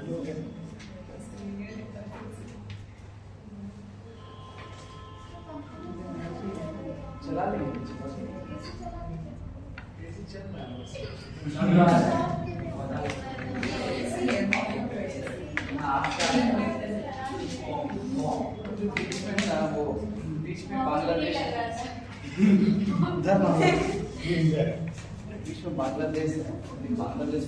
चला लेंगे वो बीच में बांग्लादेश बांग्लादेश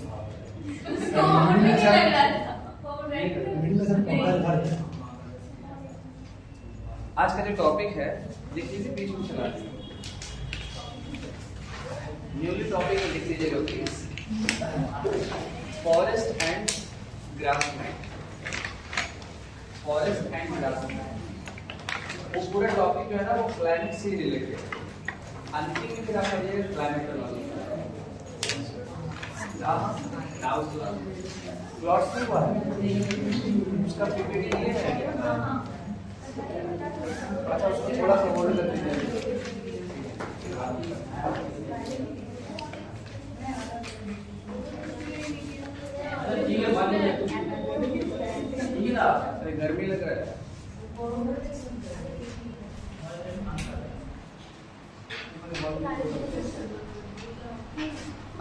आज का जो टॉपिक है लिख लीजिए, बीच में चला दीजिए। न्यूली टॉपिक लिख लीजिएगा please, forest and grassland. Forest and grassland वो पूरा टॉपिक जो है ना वो क्लाइमेट से रिलेटेड। अंतिम में फिर आप पढ़िएगा क्लाइमेट प्लॉट्स में हुआ है उसका पीपीटी ये है। अच्छा उसको थोड़ा सा होल्ड कर दीजिए। अरे गर्मी लग रहा है।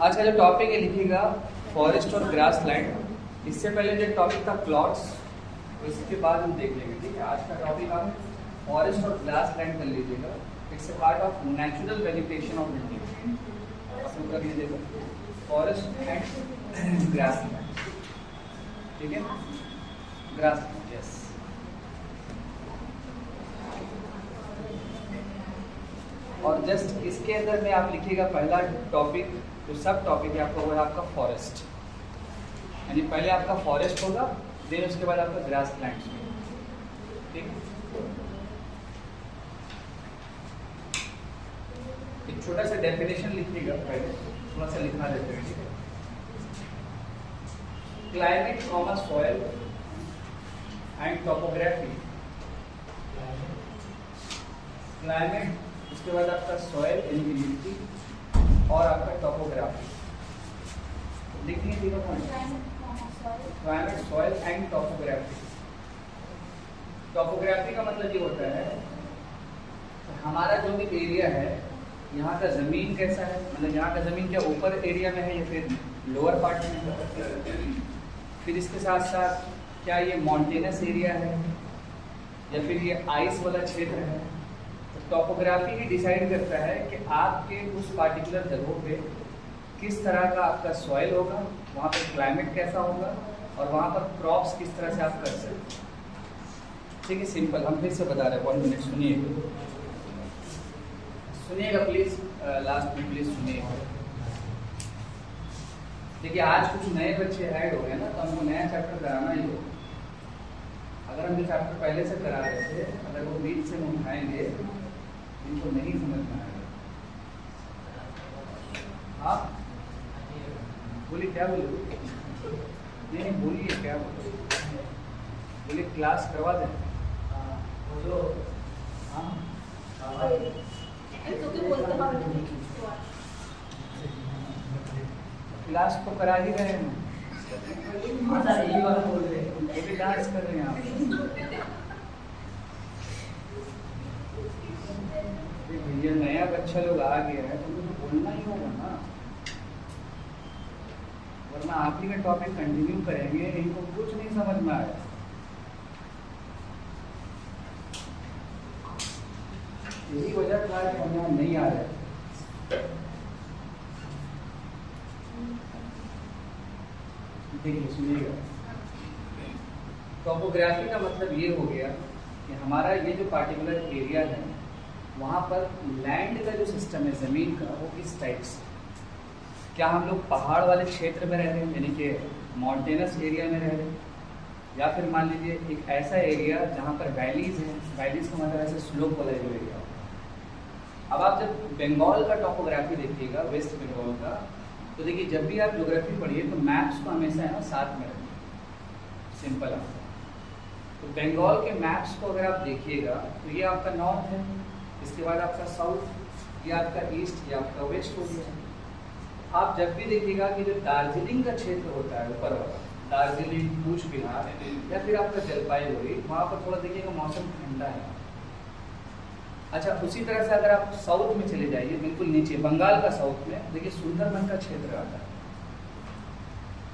आज का जो टॉपिक है लिखिएगा फॉरेस्ट और ग्रासलैंड। इससे पहले जो टॉपिक था प्लॉट्स, इसके बाद हम देख लेंगे। ठीक है, आज का टॉपिक आप फॉरेस्ट और ग्रासलैंड कर लीजिएगा। It's a part of natural vegetation of India. शुरू कर लीजिएगा फॉरेस्ट एंड ग्रासलैंड। ठीक है, ग्रासलैंड, यस। और जस्ट इसके अंदर में आप लिखिएगा पहला टॉपिक जो सब टॉपिक है आपका वो है आपका फॉरेस्ट। यानी पहले आपका फॉरेस्ट होगा, देन उसके बाद आपका ग्रासलैंड। ठीक है, एक छोटा सा डेफिनेशन लिखिएगा पहले, थोड़ा सा लिखा देते हैं। ठीक है, climate comma soil and topography. Climate, उसके बाद आपका सॉइल यानी मिट्टी, और आपका टोपोग्राफी। लिखिए तीनों point, climate, soil and topography. Topography का मतलब ये होता है हमारा जो भी एरिया है यहाँ का जमीन कैसा है, मतलब यहाँ का जमीन क्या ऊपर एरिया में है या फिर लोअर पार्ट में है। फिर इसके साथ साथ क्या ये माउंटेनस एरिया है या फिर ये आइस वाला क्षेत्र है। टोपोग्राफी ही डिसाइड करता है कि आपके उस पार्टिकुलर जगहों पे किस तरह का आपका सॉइल होगा, वहाँ पर क्लाइमेट कैसा होगा, और वहाँ पर क्रॉप्स किस तरह से आप कर सकते हैं। ठीक है, सिंपल। हम फिर से बता रहे हैं, 1 मिनट सुनिएगा प्लीज, लास्ट में प्लीज सुनिएगा। देखिए आज कुछ नए बच्चे ऐड हो गए ना, तो हमको नया चैप्टर कराना ही होगा। अगर हम जो चैप्टर पहले से करा रहे थे, अगर वो बीच से हम उठाएंगे इनको नहीं समझ में आएगा। आप बोलिए, क्या बोले? नहीं बोलिए, क्या बोले? बोलिए क्लास करवा दें। क्लास तो करा ही रहे हैं, ये भी डांस कर रहे हैं आप। ये नया बच्चा लोग आ गया है तो उनको बोलना ही होगा ना, वरना आप ही का टॉपिक कंटिन्यू करेंगे, इनको कुछ नहीं समझ में आया। यही वजह था कि हम यहाँ नहीं आ रहे। देखिए सुनिएगा, टोपोग्राफी का मतलब ये हो गया कि हमारा ये जो पार्टिकुलर एरिया है वहाँ पर लैंड का जो सिस्टम है ज़मीन का वो किस टाइप से, क्या हम लोग पहाड़ वाले क्षेत्र में रह रहे हैं यानी कि माउंटेनस एरिया में रह रहे हैं, या फिर मान लीजिए एक ऐसा एरिया जहाँ पर वैलीज है। वैलीज का मतलब ऐसे स्लोप वाला जो एरिया। अब आप जब बंगाल का टोपोग्राफी देखिएगा, वेस्ट बंगाल का, तो देखिए जब भी आप ज्योग्राफी पढ़िए तो मैप्स को हमेशा है ना साथ में रखिए, सिंपल आप। तो बंगाल के मैप्स को अगर आप देखिएगा तो ये आपका नॉर्थ है, इसके बाद आपका साउथ, ये आपका ईस्ट, ये आपका वेस्ट हो गया। आप जब भी देखिएगा कि जो दार्जिलिंग का क्षेत्र होता है ऊपर वाला, दार्जिलिंग, कूच बिहार या फिर आपका जलपाईगुड़ी, वहाँ पर थोड़ा देखिएगा मौसम ठंडा है। अच्छा, उसी तरह से अगर आप साउथ में चले जाइए, बिल्कुल नीचे बंगाल का साउथ में देखिए सुंदरबन का क्षेत्र आता है।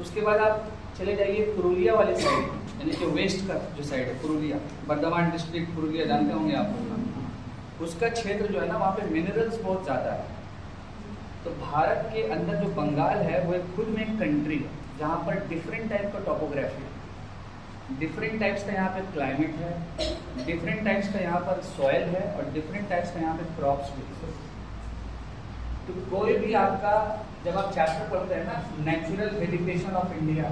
उसके बाद आप चले जाइए पुरुलिया वाले साइड, यानी कि वेस्ट का जो साइड है पुरुलिया, बर्धमान डिस्ट्रिक्ट पुरुलिया जानते होंगे आप लोग। उसका क्षेत्र जो है ना, वहाँ पे मिनरल्स बहुत ज़्यादा है। तो भारत के अंदर जो बंगाल है वो एक खुद में एक कंट्री है, जहाँ पर डिफरेंट टाइप का टोपोग्राफी है, डिफरेंट टाइप्स का यहाँ पे क्लाइमेट है, डिफरेंट टाइप्स का यहाँ पर सॉइल है और डिफरेंट टाइप्स का यहाँ पे क्रॉप्स भी है। तो कोई भी आपका जब आप चैप्टर पढ़ते हैं ना, नेचुरल वेजिटेशन ऑफ इंडिया,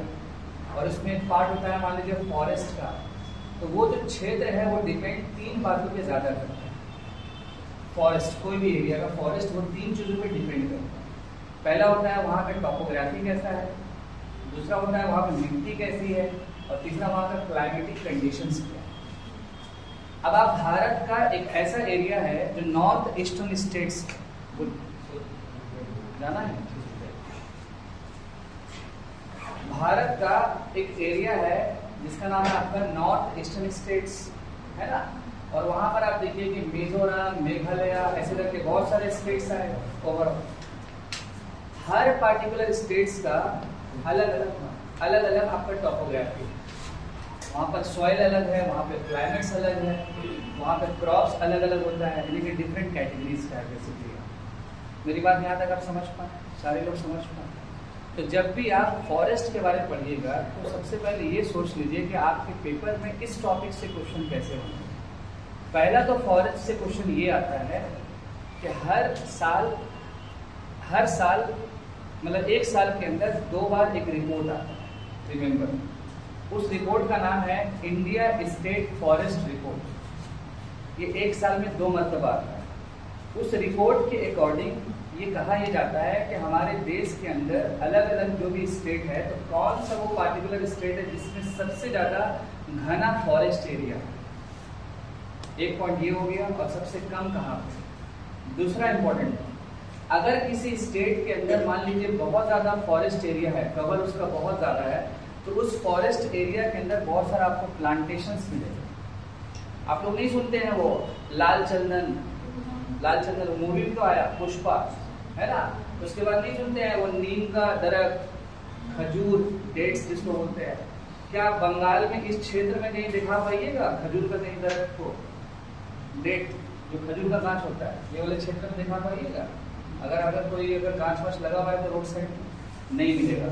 और उसमें एक पार्ट होता है मान लीजिए फॉरेस्ट का, तो वो जो क्षेत्र है वो डिपेंड 3 बातों पे ज़्यादा करता है। फॉरेस्ट, कोई भी एरिया का फॉरेस्ट, वो 3 चीज़ों पे डिपेंड करता है। पहला होता है वहाँ का टोपोग्राफी कैसा है, दूसरा होता है वहाँ की मिट्टी कैसी है, और तीसरा वहाँ का क्लाइमेटिक कंडीशंस क्या है। अब आप भारत का एक ऐसा एरिया है जो नॉर्थ ईस्टर्न स्टेट्स, जाना है, भारत का एक एरिया है जिसका नाम है आपका नॉर्थ ईस्टर्न स्टेट्स, है ना। और वहाँ पर आप देखिए कि मिजोरम, मेघालय, ऐसे करके बहुत सारे स्टेट्स आए ओवरऑल। हर पार्टिकुलर स्टेट्स का अलग अलग आपका टोपोग्राफी है। वहाँ पर सॉइल अलग है, वहाँ पे क्लाइमेट्स अलग है, वहाँ पे क्रॉप्स अलग अलग होता है, यानी कि डिफरेंट कैटेगरीज का है बेसिकली। मेरी बात यहाँ तक आप समझ पाए, सारे लोग समझ पाए। तो जब भी आप फॉरेस्ट के बारे में पढ़िएगा तो सबसे पहले ये सोच लीजिए कि आपके पेपर में इस टॉपिक से क्वेश्चन कैसे होंगे। पहला तो फॉरेस्ट से क्वेश्चन ये आता है कि हर साल मतलब 1 साल के अंदर 2 बार एक रिपोर्ट आता है, रिमेंबर। उस रिपोर्ट का नाम है इंडिया स्टेट फॉरेस्ट रिपोर्ट। ये 1 साल में 2 मरतबा आता है। उस रिपोर्ट के अकॉर्डिंग ये कहा यह जाता है कि हमारे देश के अंदर अलग अलग जो भी स्टेट है, तो कौन सा वो पार्टिकुलर स्टेट है जिसमें सबसे ज़्यादा घना फॉरेस्ट एरिया है। एक पॉइंट ये हो गया, और सबसे कम कहाँ पे। दूसरा इंपॉर्टेंट, अगर किसी स्टेट के अंदर मान लीजिए बहुत ज़्यादा फॉरेस्ट एरिया है, कवर उसका बहुत ज़्यादा है, तो उस फॉरेस्ट एरिया के अंदर बहुत सारा आपको प्लांटेशंस मिलेगा। आप लोग नहीं सुनते हैं वो लाल चंदन मूवी में तो आया पुष्पा, है ना। उसके बाद नहीं सुनते हैं वो नीम का दरख्त, खजूर, डेट्स जिसको बोलते हैं। क्या आप बंगाल में इस क्षेत्र में कहीं दिखा पाइएगा खजूर का कहीं दरख्त को? डेट जो खजूर का गाछ होता है, ये वाले क्षेत्र में दिखा पाइएगा? अगर कोई गाछ वाछ लगा हुआ है तो रोड साइड नहीं मिलेगा,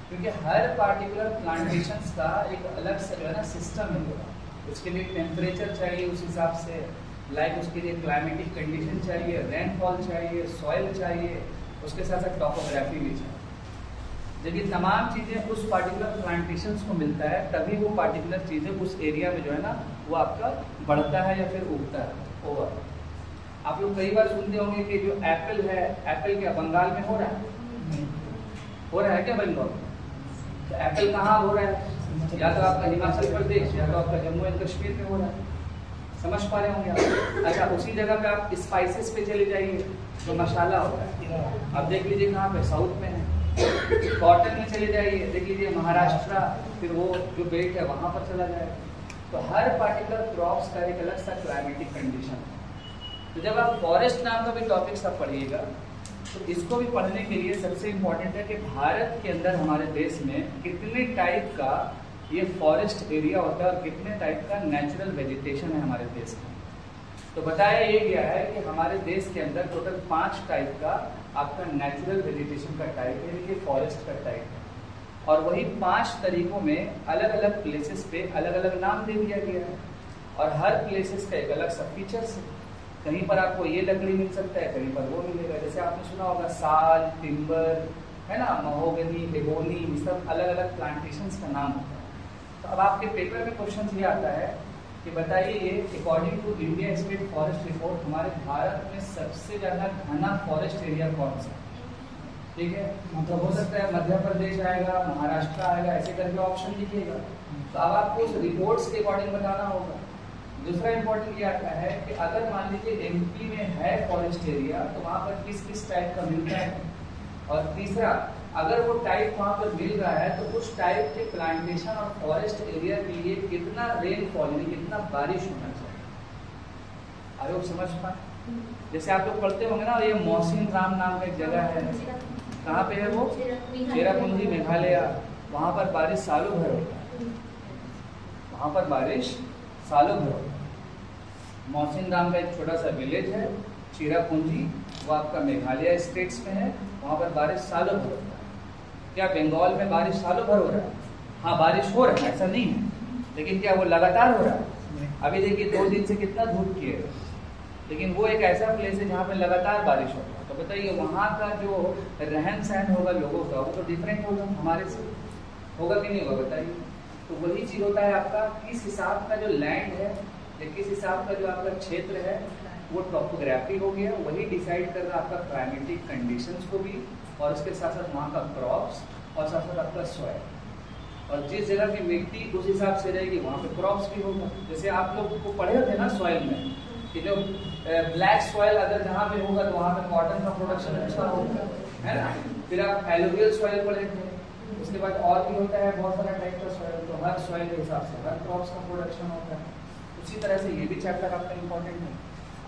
क्योंकि हर पार्टिकुलर प्लांटेशंस का एक अलग से जो है ना सिस्टम है। उसके लिए टेम्परेचर चाहिए उस हिसाब से, लाइक उसके लिए क्लाइमेटिक कंडीशन चाहिए, रेनफॉल चाहिए, सॉइल चाहिए, उसके साथ साथ टोपोग्राफी भी चाहिए। जब ये तमाम चीज़ें उस पार्टिकुलर प्लांटेशंस को मिलता है, तभी वो पार्टिकुलर चीज़ें उस एरिया में जो है ना वो आपका बढ़ता है या फिर उगता है। ओवर आप लोग कई बार सुनते होंगे कि जो एप्पल है, एप्पल क्या बंगाल में हो रहा है? हो रहा है क्या बंगाल? तो एप्पल कहाँ हो रहा है? या तो आपका हिमाचल प्रदेश या तो आपका जम्मू एंड कश्मीर में हो रहा है। समझ पा रहे होंगे आप? अच्छा, उसी जगह पे आप स्पाइसेस पे चले जाइए तो मसाला होता है। अब देख लीजिए कहाँ पे, साउथ में है। कॉटन में चले जाइए, देख लीजिए महाराष्ट्र, फिर वो जो बेल्ट है वहाँ पर चला जाए। तो हर पार्टिकुलर क्रॉप्स का एक अलग सा क्लाइमेटिक कंडीशन है। तो जब आप फॉरेस्ट नाम का भी टॉपिक सब पढ़िएगा तो इसको भी पढ़ने के लिए सबसे इम्पोर्टेंट है कि भारत के अंदर हमारे देश में कितने टाइप का ये फॉरेस्ट एरिया होता है और कितने टाइप का नेचुरल वेजिटेशन है हमारे देश में। तो बताया ये गया है कि हमारे देश के अंदर टोटल 5 टाइप का आपका नेचुरल वेजिटेशन का टाइप है, ये फॉरेस्ट का टाइप है। और वही 5 तरीकों में अलग अलग प्लेसेस पे अलग अलग नाम दे दिया गया है, और हर प्लेसेस का एक अलग सा फीचर्स है। कहीं पर आपको ये लकड़ी मिल सकता है, कहीं पर वो मिलेगा। जैसे आपने सुना होगा साल, टिम्बर, है ना, महोगनी, एगोनी, ये सब अलग अलग प्लांटेशंस का नाम होता है। तो अब आपके पेपर में क्वेश्चन ये आता है कि बताइए ये according to India state forest report हमारे भारत में सबसे ज़्यादा घना फॉरेस्ट एरिया कौन सा? ठीक है, मतलब हो सकता है मध्य प्रदेश आएगा, महाराष्ट्र आएगा, ऐसे करके ऑप्शन लिखिएगा। तो अब आपको उस रिपोर्ट्स के अकॉर्डिंग बताना होगा। दूसरा इंपॉर्टेंट ये आता है कि अगर मान लीजिए एमपी में है फॉरेस्ट एरिया तो वहाँ पर किस किस टाइप का मिलता है। और तीसरा अगर वो टाइप वहाँ पर मिल रहा है तो उस टाइप के प्लांटेशन और फॉरेस्ट एरिया के लिए कितना रेनफॉल यानी कितना बारिश होना चाहिए, अरे वो समझ पाए। जैसे आप लोग पढ़ते होंगे ना, ये मौसिन राम नाम का एक जगह है, कहाँ पे है वो, चेरापूंजी मेघालय, वहाँ पर बारिश सालों भर होता है, वहाँ पर बारिश सालों भर होता है। मौसिन राम का एक छोटा सा विलेज है चेरापूंजी, वो आपका मेघालय स्टेट्स में है, वहाँ पर बारिश सालों भर होता है। क्या बंगाल में बारिश सालों भर हो रहा है? हाँ बारिश हो रहा है, ऐसा नहीं है, लेकिन क्या वो लगातार हो रहा है? अभी देखिए 2 दिन से कितना धूप किए, लेकिन वो एक ऐसा प्लेस है जहाँ पे लगातार बारिश होता है। तो बताइए वहाँ का जो रहन सहन होगा लोगों का, वो तो डिफरेंट होगा हमारे से, होगा कि नहीं होगा बताइए। तो वही चीज़ होता है आपका, किस हिसाब का जो लैंड है या किस हिसाब का जो आपका क्षेत्र है, वो टोपोग्राफी हो गया, वही डिसाइड कर रहा है आपका क्लाइमेटिक कंडीशंस को भी, और उसके साथ साथ वहाँ का क्रॉप्स, और साथ साथ आपका सॉइल, और जिस जगह की मिट्टी उस हिसाब से रहेगी वहाँ पे क्रॉप्स भी होगा। जैसे आप लोग को पढ़े थे ना सॉइल में कि जो ब्लैक सॉइल अगर जहाँ पे होगा तो वहाँ पे कॉटन का प्रोडक्शन अच्छा होगा, है ना। फिर आप एलुवियल सॉइल पढ़े थे, उसके बाद और भी होता है बहुत सारा टाइप का सॉइल, तो हर सॉइल के हिसाब से हर क्रॉप्स का प्रोडक्शन होता है। उसी तरह से ये भी चैप्टर आपका इम्पोर्टेंट है।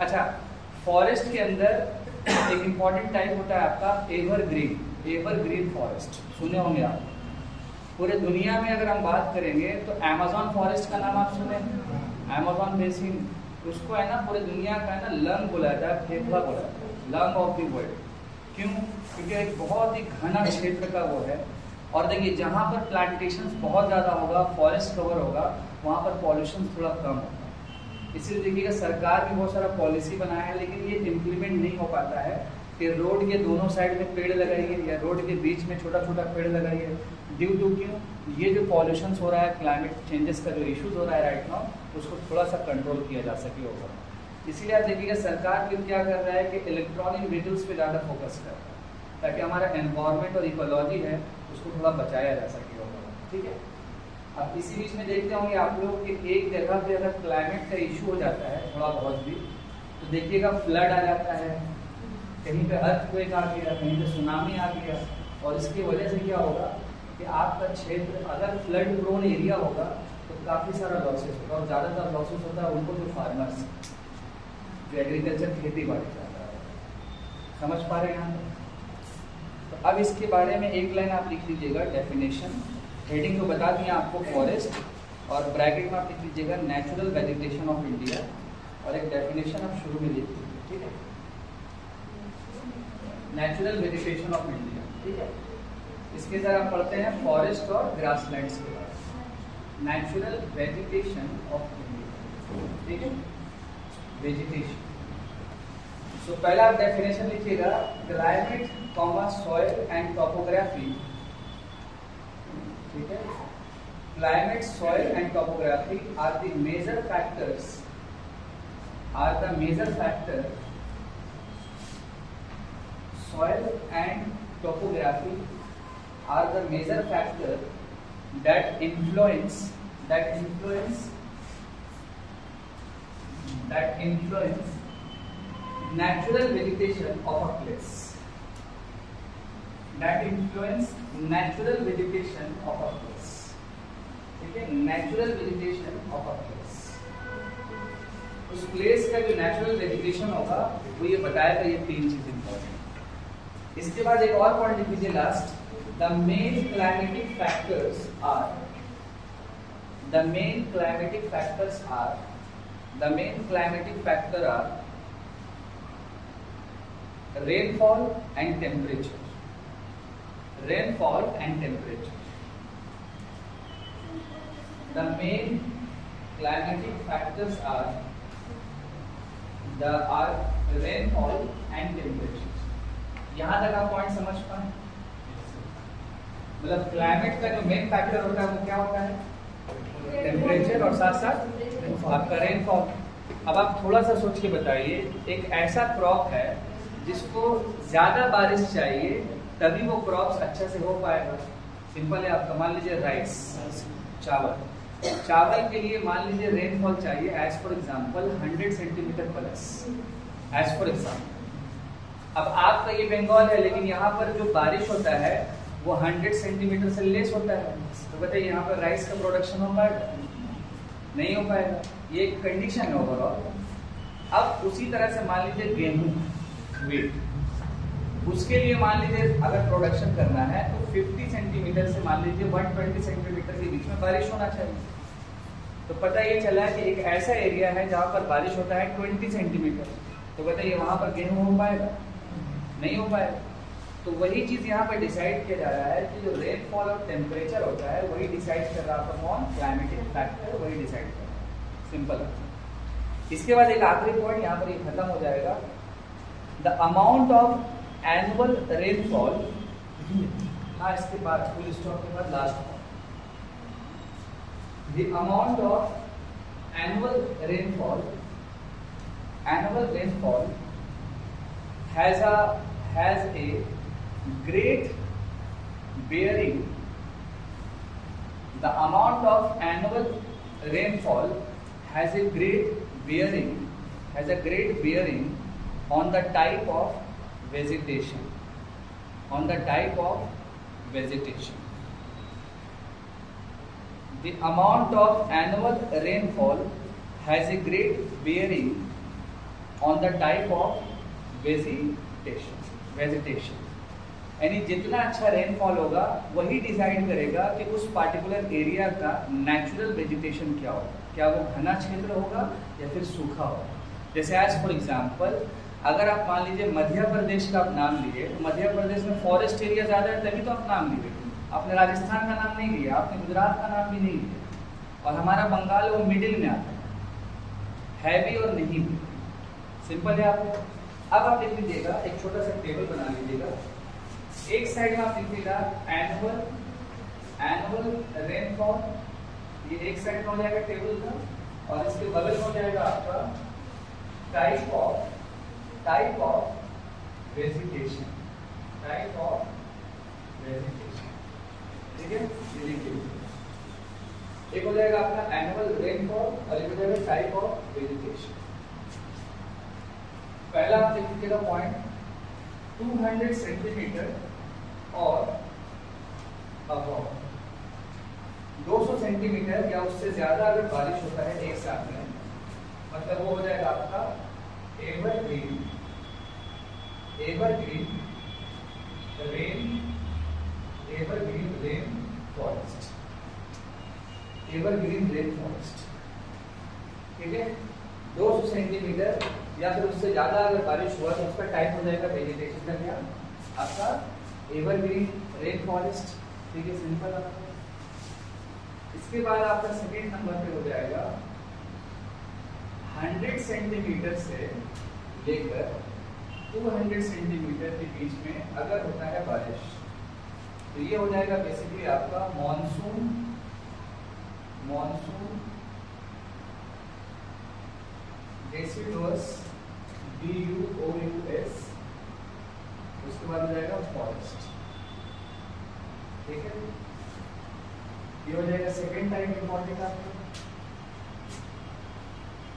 अच्छा, फॉरेस्ट के अंदर एक इम्पॉर्टेंट टाइप होता है आपका एवरग्रीन, एवरग्रीन फॉरेस्ट, सुने होंगे आप। पूरे दुनिया में अगर हम बात करेंगे तो अमेज़न फॉरेस्ट का नाम आप सुने, अमेज़न बेसिन, उसको है ना पूरे दुनिया का है ना लंग बोला जाता है, फेफड़ा बोला जाता है, लंग ऑफ द वर्ल्ड। क्यों? क्योंकि एक बहुत ही घना क्षेत्र का वो है, और देखिए जहाँ पर प्लांटेशंस बहुत ज़्यादा होगा, फॉरेस्ट कवर होगा, वहाँ पर पॉल्यूशन थोड़ा कम होगा। इसलिए देखिएगा सरकार भी बहुत सारा पॉलिसी बनाया है, लेकिन ये इम्प्लीमेंट नहीं हो पाता है कि रोड के दोनों साइड में पेड़ लगाइए या रोड के बीच में छोटा छोटा पेड़ लगाइए। ड्यू टू क्यों? ये जो पॉल्यूशन हो रहा है, क्लाइमेट चेंजेस का जो इश्यूज हो रहा है राइट नाउ, उसको थोड़ा सा कंट्रोल किया जा सके होगा। इसीलिए आप देखिएगा सरकार भी क्या कर रहा है कि इलेक्ट्रॉनिक व्हीकल्स पे ज़्यादा फोकस कर रहा है, ताकि हमारा एनवायरनमेंट और इकोलॉजी है उसको थोड़ा बचाया जा सके होगा। ठीक है, अब इसी बीच में देखते होंगे आप लोग कि एक जगह पे अगर क्लाइमेट का इशू हो जाता है थोड़ा बहुत भी, तो देखिएगा फ्लड आ जाता है, कहीं पे अर्थक्वेक आ गया, कहीं पे सुनामी आ गया, और इसकी वजह से क्या होगा कि आपका क्षेत्र अगर फ्लड प्रोन एरिया होगा तो काफ़ी सारा लॉसेस होगा, और ज़्यादातर लॉसेस होता है उनको जो फार्मर्स जो एग्रीकल्चर खेती बाड़ी करता है। समझ पा रहे हैं यहाँ पर? तो अब इसके बारे में एक लाइन आप लिख लीजिएगा, डेफिनेशन, हेडिंग तो बता दिए आपको फॉरेस्ट, और ब्रैकेट में आप लिख लीजिएगा नेचुरल वेजिटेशन ऑफ इंडिया, और एक डेफिनेशन आप शुरू में लिख लीजिए। ठीक है, नेचुरल वेजिटेशन ऑफ इंडिया। ठीक है, इसके अंदर आप पढ़ते हैं फॉरेस्ट और ग्रासलैंड्स के बारे में। नेचुरल वेजिटेशन ऑफ इंडिया, ठीक है, वेजिटेशन। सो पहला आप डेफिनेशन लिखिएगा, climate comma soil and topography. ठीक है, climate, soil and topography are the major factors, soil and topography are the major factor that influence natural vegetation of a place, ठीक है, natural vegetation of a place, उस place का जो natural vegetation होगा वो ये बताएगा। ये 3 चीज इंपॉर्टेंट। इसके बाद एक और पॉइंट लिख लीजिए last, the main climatic factors are rainfall and temperature. The main climatic factors are rainfall and temperature. यहाँ तक आप पॉइंट समझ पाए? मतलब क्लाइमेट का जो मेन फैक्टर होता है वो क्या होता है? टेम्परेचर, और साथ साथ आपका रेनफॉल। अब आप थोड़ा सा सोच के बताइए, एक ऐसा क्रॉप है जिसको ज्यादा बारिश चाहिए तभी वो क्रॉप्स अच्छे से हो पाएगा। सिंपल है, आपका मान लीजिए राइस, चावल के लिए मान लीजिए रेनफॉल चाहिए as for example 100 centimetre plus, as for example. अब आपका ये बंगाल है, लेकिन यहाँ पर जो बारिश होता है वो 100 सेंटीमीटर से लेस होता है, तो बताइए यहाँ पर राइस का प्रोडक्शन हो पाएगा? नहीं हो पाएगा। ये एक कंडीशन है ओवरऑल। अब उसी तरह से मान लीजिए गेहूं वेट, उसके लिए मान लीजिए अगर प्रोडक्शन करना है तो 50 सेंटीमीटर से मान लीजिए 120 सेंटीमीटर के बीच में बारिश होना चाहिए। तो पता ये चला कि एक ऐसा एरिया है जहाँ पर बारिश होता है 20 सेंटीमीटर, तो बताइए वहाँ पर गेहूं हो पाएगा? नहीं हो पाएगा। तो वही चीज़ यहाँ पर डिसाइड किया जा रहा है कि जो रेनफॉल और टेम्परेचर होता है वही डिसाइड कर रहा था कौन? क्लाइमेटिक फैक्टर वही डिसाइड कर रहा है। सिंपल है। इसके बाद एक आखिरी पॉइंट यहाँ पर ये खत्म हो जाएगा। The amount of annual rainfall, हाँ इसके बाद फुल स्टॉप के बाद last point, the amount of annual rainfall has a great bearing. The amount of annual rainfall has a great bearing on the type of vegetation. The amount of annual rainfall has a great bearing on the type of vegetation. यानी जितना अच्छा rainfall होगा वही decide करेगा कि उस particular area का natural vegetation क्या होगा, क्या वो घना क्षेत्र होगा या फिर सूखा होगा। जैसे आज फॉर एग्जांपल अगर आप मान लीजिए मध्य प्रदेश का आप नाम लिए, तो मध्य प्रदेश में फॉरेस्ट एरिया ज़्यादा है तभी तो आप नाम लिए। आपने राजस्थान का नाम नहीं लिया, आपने गुजरात का नाम भी नहीं लिया, और हमारा बंगाल वो मिडिल में आता है भी और नहीं भी। सिंपल है आपको। अब आप लिख लीजिएगा, एक छोटा सा टेबल बना लीजिएगा। एक साइड में आप लिखिएगा एनुअल रेनफॉल, ये एक साइड में हो जाएगा टेबल का, और इसके बगल में हो जाएगा आपका टाइप ऑफ वेजिटेशन। ठीक है, ये लिखिए। एक हो जाएगा आपका एनुअल रेनफॉल और एक हो जाएगा टाइप ऑफ वेजिटेशन। पहला आप लिख लीजिएगा पॉइंट 200 सेंटीमीटर और अबव 200 सेंटीमीटर या उससे ज्यादा अगर बारिश होता है एक साथ में, मतलब वो हो जाएगा आपका एवरग्रीन रेन फॉरेस्ट। ठीक है, 200 सेंटीमीटर या फिर उससे ज्यादा अगर बारिश हुआ तो उसका टाइप हो जाएगा वेजिटेशन का क्या? आपका एवरग्रीन रेन फॉरेस्ट। ठीक है, सिंपल आपका। इसके बाद आपका सेकेंड नंबर पे हो जाएगा 100 सेंटीमीटर से लेकर 200 सेंटीमीटर के बीच में अगर होता है बारिश, तो ये हो जाएगा बेसिकली आपका मॉनसून डेसिडुअस DUOUS, उसके बाद हो जाएगा फॉरेस्ट। ठीक है, ये हो जाएगा सेकेंड टाइप इंपॉर्टेंट आपका।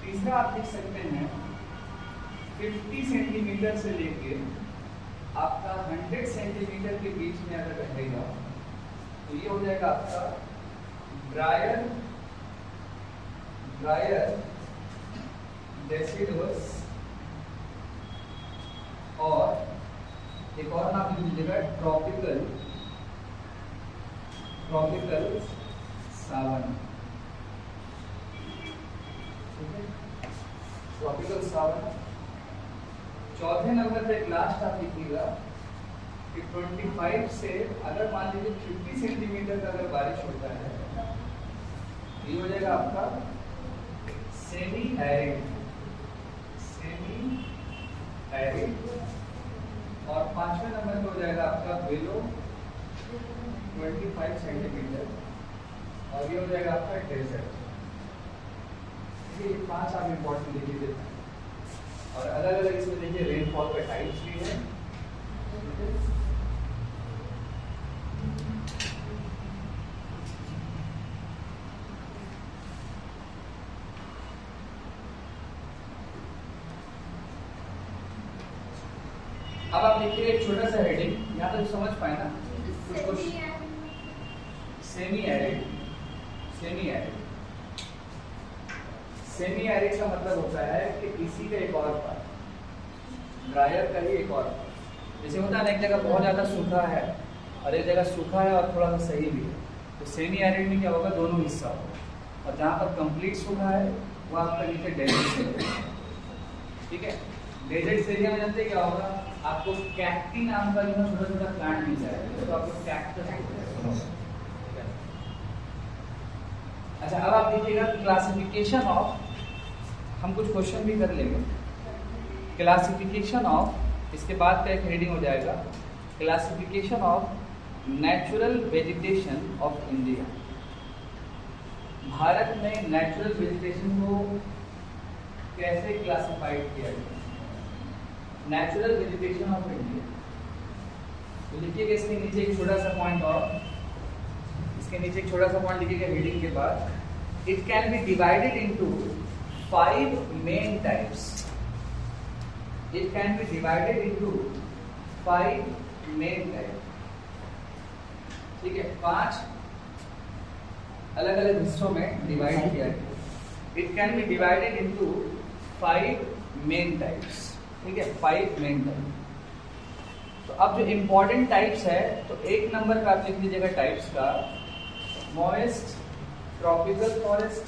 तीसरा आप देख सकते हैं 50 सेंटीमीटर से लेके आपका 100 सेंटीमीटर के बीच में अगर रहेगा तो ये हो जाएगा आपका ड्रायर डेसिडुअस, और एक और नाम लिख लीजिएगा ट्रॉपिकल सावन। ट्रॉपिकल सावन। चौथे नंबर पे लास्ट आप लिखिएगा कि 25 से अगर मान लीजिए 50 सेंटीमीटर का अगर बारिश होता है, ये हो जाएगा आपका सेमी एरिड, और पांचवें नंबर पे हो जाएगा आपका बिलो 25 सेंटीमीटर, और ये हो जाएगा आपका डेजर्ट। ये 5 आप इम्पोर्टेंट लिख लीजिए, और अलग अलग इसमें देखिए रेनफॉल का टाइप्स भी है। अब आप देखिए एक छोटा सा हेडिंग, यहाँ तक समझ पाए ना? कुछ सेमी एरिड का मतलब होता है कि इसी का एक और पार्ट, ड्रायर का ही एक और पार्ट। जैसे होता है ना, एक जगह बहुत ज़्यादा सूखा है और एक जगह सूखा है और थोड़ा सा सही भी है, तो सेमी एरिड में क्या होगा, दोनों हिस्सा होगा। और जहाँ पर कंप्लीट सूखा है वो आपका नीचे डेजर्ट एरिया, ठीक है। डेजर्ट एरिया में जानते क्या होगा, आपको कैक्टी नाम का जो छोटा छोटा प्लांट मिल जाएगा, तो आपको कैक्टस। अच्छा, अब आप देखिएगा क्लासिफिकेशन ऑफ, हम कुछ क्वेश्चन भी कर लेंगे। क्लासिफिकेशन ऑफ, इसके बाद का एक हेडिंग हो जाएगा classification of natural vegetation of India. Bharat में नेचुरल वेजिटेशन को कैसे क्लासिफाइड किया गया, नेचुरल वेजिटेशन ऑफ इंडिया। तो लिखिएगा इसके नीचे एक छोटा सा पॉइंट, और इसके नीचे एक छोटा सा पॉइंट लिखिएगा हेडिंग के बाद, it can be divided into 5 main types. It can be divided into 5 main type, ठीक है, 5 अलग अलग हिस्सों में डिवाइड किया गया। It can be divided into 5 main types, ठीक है, 5 मेन टाइप। तो अब जो इम्पोर्टेंट टाइप्स है, तो 1 नंबर का आप लिख लीजिएगा टाइप्स का, मॉइस्ट ट्रॉपिकल फॉरेस्ट।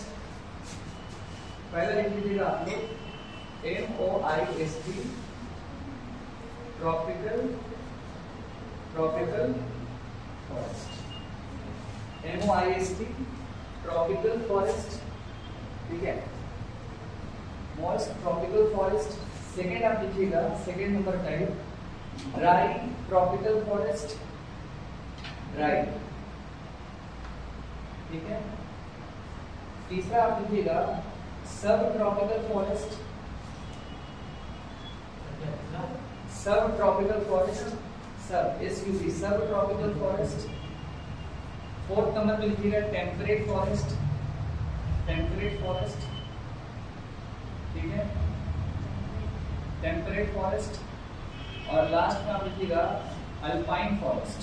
पहला लिख लीजिएगा आप लोग MOIST, tropical forest, MOIST tropical forest, ठीक है, मॉइस्ट ट्रॉपिकल फॉरेस्ट। सेकेंड आप लिखिएगा, second number type dry tropical forest, dry, ठीक है। तीसरा आप लिखिएगा सब ट्रॉपिकल फॉरेस्ट, सब ट्रॉपिकल फॉरेस्ट, सब SUB, सब ट्रॉपिकल फॉरेस्ट। फोर्थ नंबर पे लिखिएगा टेम्परेट फॉरेस्ट, टेम्परेट फॉरेस्ट, ठीक है, टेम्परेट फॉरेस्ट। और लास्ट में आप लिखिएगा alpine forest,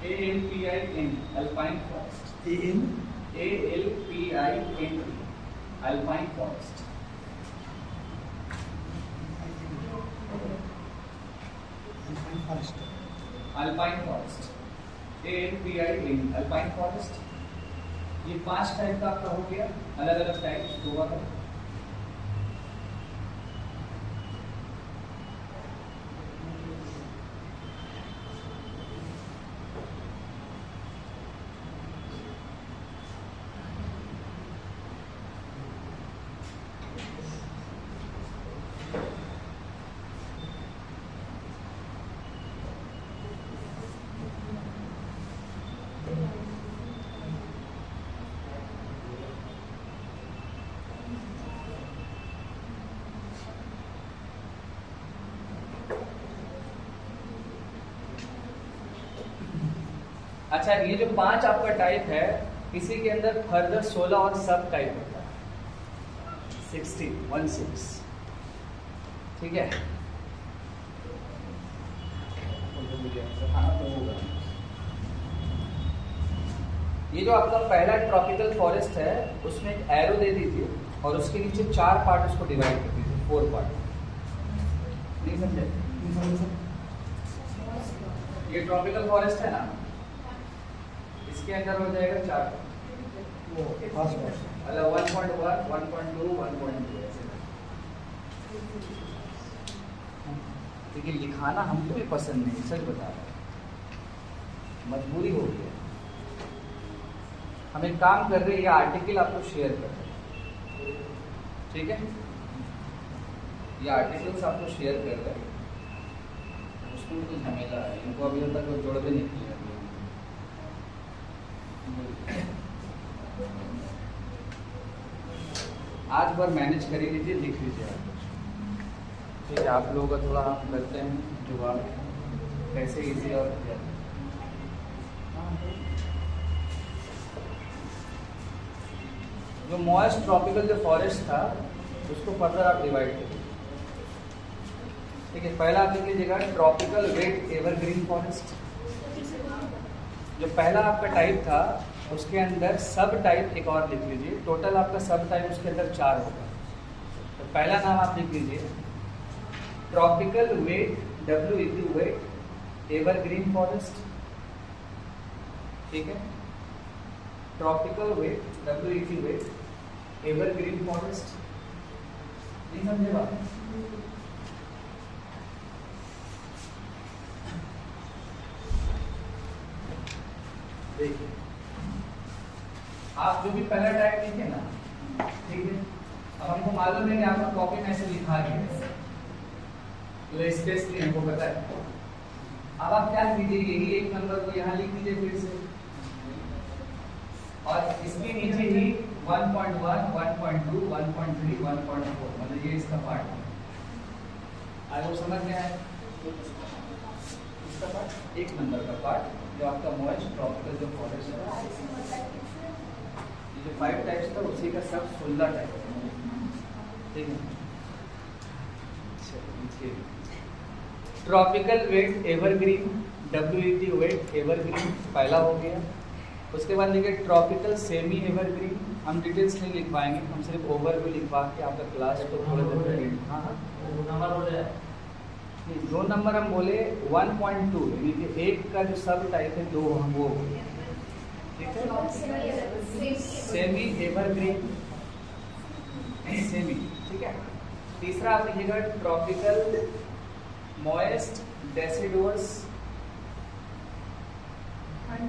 ALPIN, alpine forest, ALPIN, alpine forest. Alpine forest, ALPIN, alpine forest. ये 5 टाइप का आपका हो गया, अलग अलग टाइप होगा। अच्छा, ये जो 5 आपका टाइप है, इसी के अंदर फर्दर 16 और सब टाइप होता है, 16, ठीक है। ये जो आपका पहला ट्रॉपिकल फॉरेस्ट है, उसमें एक एरो दे दीजिए और उसके नीचे 4 पार्ट उसको डिवाइड कर दीजिए, 4 पार्ट। नहीं समझे? ये ट्रॉपिकल फॉरेस्ट है ना, इसके अंदर हो जाएगा 4 मतलब 1.1, 1.2, 1.2 ऐसे। लेकिन लिखाना हमको भी पसंद नहीं, सच बता रहा हूँ, मजबूरी हो गई है। हम एक काम कर रहे हैं, ये आर्टिकल आपको शेयर कर रहे हैं, ठीक है, ये आर्टिकल्स आपको शेयर कर रहे हैं। उसमें कुछ झमेला है, इनको अभी तक कोई जोड़ भी नहीं किया। आज बार मैनेज कर ही लीजिए, लिख लीजिए आप, ठीक है। आप लोगों का थोड़ा हम करते हैं जुगाड़, कैसे इजी और जो मॉइस्ट ट्रॉपिकल जो फॉरेस्ट था उसको फर्दर आप डिवाइड करिए, ठीक है। पहला आप लिख लीजिएगा ट्रॉपिकल वेट एवरग्रीन फॉरेस्ट। जो पहला आपका टाइप था उसके अंदर सब टाइप एक और लिख लीजिए, टोटल आपका सब टाइप उसके अंदर 4 होगा। पहला नाम आप लिख लीजिए, tropical wet, WET wet evergreen forest. ठीक है, tropical wet, WET wet evergreen forest. नहीं समझे बात? देखिए, आप जो भी पहला टाइप लिखे ना, ठीक है, अब हमको मालूम है कि आपका कॉपी में ऐसे लिखा गया, तो स्पेस भी हमको पता है। अब आप क्या कीजिए, यही एक नंबर को यहाँ लिख दीजिए फिर से, और इसके नीचे ही 1.1, 1.2, 1.3, 1.4, मतलब ये इसका पार्ट है। आज वो समझ गया है, इसका पार्ट एक नंबर का पार्ट जो आपका मॉइस्ट ट्रॉपिकल जो फॉरेस्ट है, ये जो 5 टाइप्स था उसी का सब 16 टाइप है। ठीक है, tropical wet evergreen, WET wet evergreen पहला हो गया। उसके बाद देखिए ट्रॉपिकल सेमी एवरग्रीन, हम डिटेल्स नहीं लिख पाएंगे, हम सिर्फ ओवरव्यू लिखवा के आपका क्लास को थोड़ा देर। हाँ हाँ, नंबर बोले, दो नंबर हम बोले 1.2, यानी कि एक का जो सब टाइप है दो हम वो, ठीक है, सेमी एवरग्रीन, सेमी, ठीक है। तीसरा आप लिखिएगा tropical moist deciduous,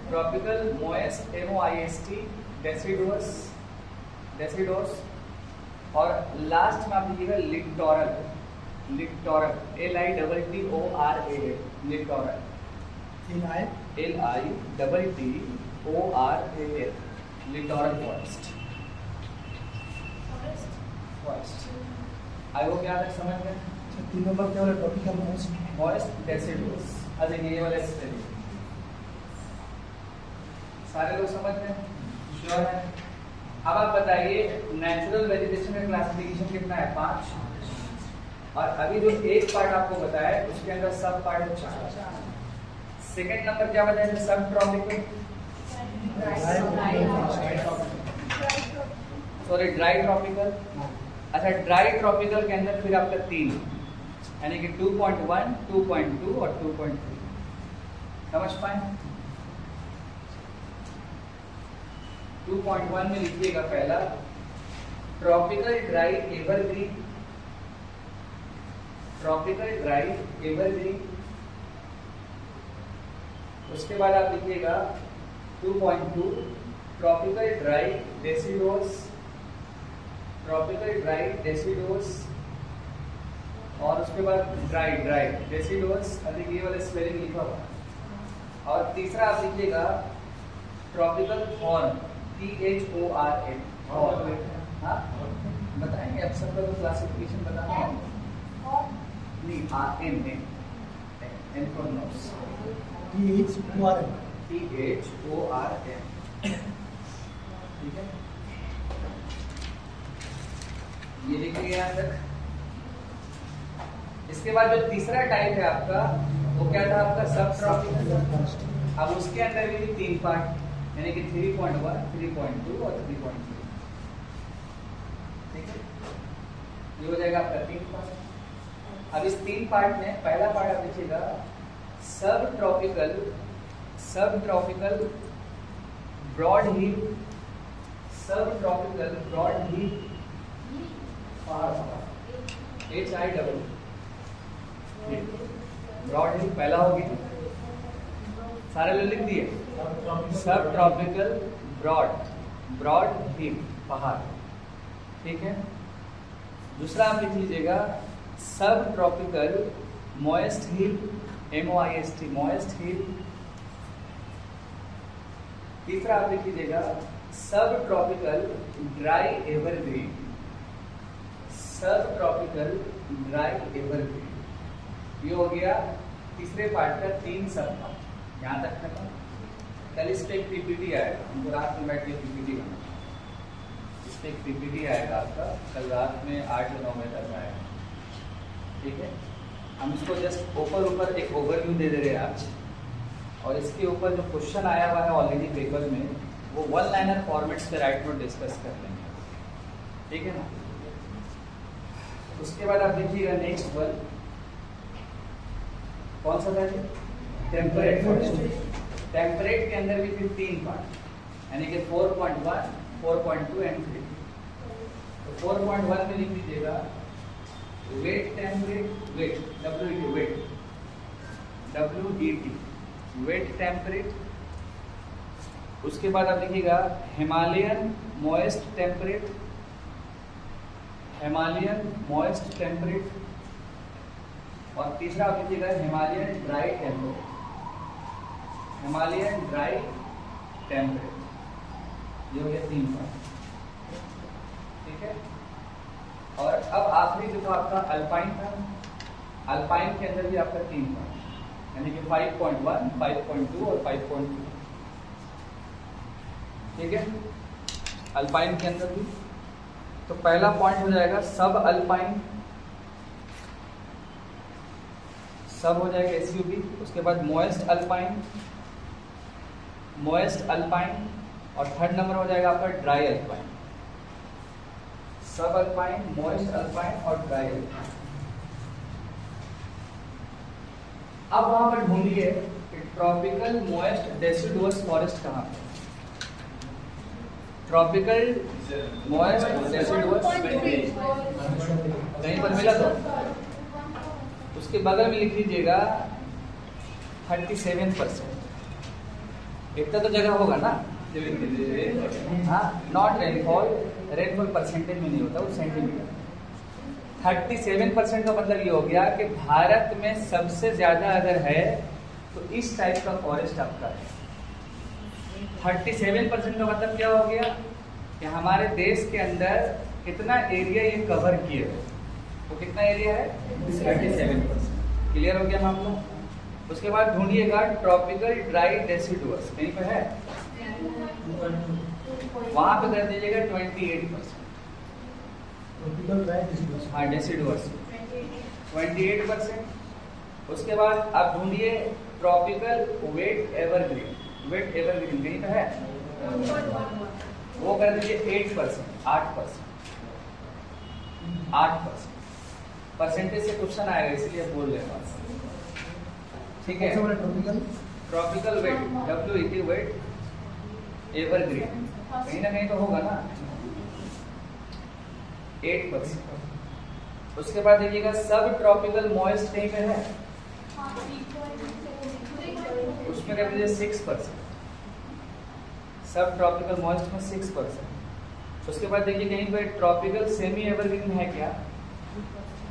tropical moist MOIST deciduous, deciduous. और लास्ट में आप लिखिएगा littoral, littoral, LITTORAL, littoral, LITTORAL, littoral forest, forest. आई वो क्या समझ गए? 3 नंबर क्या वाला टॉपिक है? Moist deciduous. अरे ये वाला सारे लोग समझ गए? श्योर है? अब आप बताइए, नेचुरल वेजिटेशन का क्लासिफिकेशन कितना है? 5। और अभी जो एक पार्ट आपको बताया है उसके अंदर सब पार्ट है 4। सेकंड नंबर क्या बताया? सब ट्रॉपिकल, सॉरी ड्राई ट्रॉपिकल। अच्छा, ड्राई ट्रॉपिकल के अंदर फिर आपका 3, यानी कि 2.1, 2.2 और 2.3। समझ पाए? 2.1 में लिखिएगा पहला tropical dry evergreen, tropical dry evergreen. उसके बाद आप लिखिएगा 2.2 tropical dry deciduous, tropical dry deciduous. और उसके बाद ड्राई, ड्राई डेसिडुअस, अधिक ये वाला स्पेलिंग लिखा हुआ। और तीसरा आप लिखिएगा ट्रॉपिकल थॉर्न, THORN, थॉर्न। हाँ, बताएंगे आप सबका तो क्लासिफिकेशन बताना है नहीं, RN, N for nose, THORN, ठीक है, ये लिखिए यहाँ तक। इसके बाद जो तीसरा टाइप है आपका, वो क्या था आपका? सब ट्रॉपिकल। अब उसके अंदर भी 3 पार्ट, यानी कि 3.1, 3.2 और 3.3। ठीक है, ये हो जाएगा आपका 3 पार्ट। अब इस 3 पार्ट में पहला पार्ट आप लिखिएगा सब ट्रॉपिकल, सब ट्रॉपिकल ब्रॉड हील, सब ट्रॉपिकल ब्रॉड हील पहाड़, HILL, ब्रॉड हील पहला हो गया। सारे लोग लिख दिए, सब ट्रॉपिकल ब्रॉड, ब्रॉड हील पहाड़। ठीक है, दूसरा आप लिख लीजिएगा sub tropical moist hill, MOIST, moist hill. तीसरा आप लिख लीजिएगा sub tropical dry evergreen, sub tropical dry evergreen. ये हो गया तीसरे पार्ट का 3 सब पार्ट। यहाँ तक खत्म। कल इस पे एक PPT आएगा, हमको रात में बैठ के PPT बना, इस पे एक PPT आएगा आपका कल रात में 8 या 9 बजे तक आएगा। ठीक है, हम इसको जस्ट ऊपर एक ओवरव्यू दे रहे हैं आज, और इसके ऊपर जो क्वेश्चन आया हुआ है ऑलरेडी पेपर में, वो 1 लाइनर फॉर्मेट्स पे राइट नोट डिस्कस कर लेंगे। ठीक है ना? उसके बाद आप देखिएगा नेक्स्ट वन कौन सा था जी? Temperate forest. टेम्परेट के अंदर भी फिर 3 पार्ट, यानी कि 4.1, 4.2 एंड 3। तो 4.1 में लिख लीजिएगा wet temperate, wet WET, wet WET, wet temperate. उसके बाद आप लिखिएगा Himalayan moist temperate, Himalayan moist temperate. और तीसरा आप लिखिएगा Himalayan dry temperate, Himalayan dry temperate. ये हो गया 3 पार्ट, ठीक है। और अब आखिरी जो था आपका अल्पाइन था, अल्पाइन के अंदर भी आपका 3 पार्ट, यानी कि 5.1, 5.2 और 5.2, ठीक है। अल्पाइन के अंदर भी तो पहला पॉइंट हो जाएगा सब अल्पाइन, सब हो जाएगा SUB। उसके बाद मॉइस्ट अल्पाइन, मॉइस्ट अल्पाइन, और थर्ड नंबर हो जाएगा आपका ड्राई अल्पाइन, सब अल्पाइन, मॉइस्ट अल्पाइन और ड्राई अल्पाइन। अब वहां पर ढूंढिए कि ट्रॉपिकल मॉइस्ट डेसिडुअस फॉरेस्ट कहां पे? ट्रॉपिकल मॉइस्ट डेसिडुअस कहीं पर मिला तो उसके बगल में लिख लीजिएगा 37%। इतना तो जगह होगा ना। हाँ, नॉट रेनफॉल, रेनफॉल परसेंटेज में नहीं होता, वो सेंटीमीटर। 37% का मतलब ये हो गया कि भारत में सबसे ज्यादा अगर है तो इस टाइप का फॉरेस्ट आपका है। 37% का मतलब क्या हो गया कि हमारे देश के अंदर कितना एरिया ये कवर किए हुए, तो कितना एरिया है? 37%। क्लियर हो गया मामला। उसके बाद ढूंढिएगा ट्रॉपिकल ड्राई डेसिडुअस, कहीं पे है? वहां पे कर दीजिएगा 28%। हाँ, डेसिडुअस 28%। उसके बाद आप ढूंढिए tropical wet evergreen, wet evergreen कहीं पे है? वो कर दीजिए 8%, 8%। परसेंटेज से क्वेश्चन आएगा इसलिए बोल रहे हैं, ठीक है। Tropical wet WET, wet evergreen कहीं ना कहीं तो होगा ना, 8%। उसके बाद देखिएगा सब ट्रॉपिकल मॉइस्ट कहीं पे है? उसमें कर दीजिए 6%, सब ट्रॉपिकल मॉइस्ट में 6%। उसके बाद देखिए कहीं पे ट्रॉपिकल सेमी एवरग्रीन है क्या,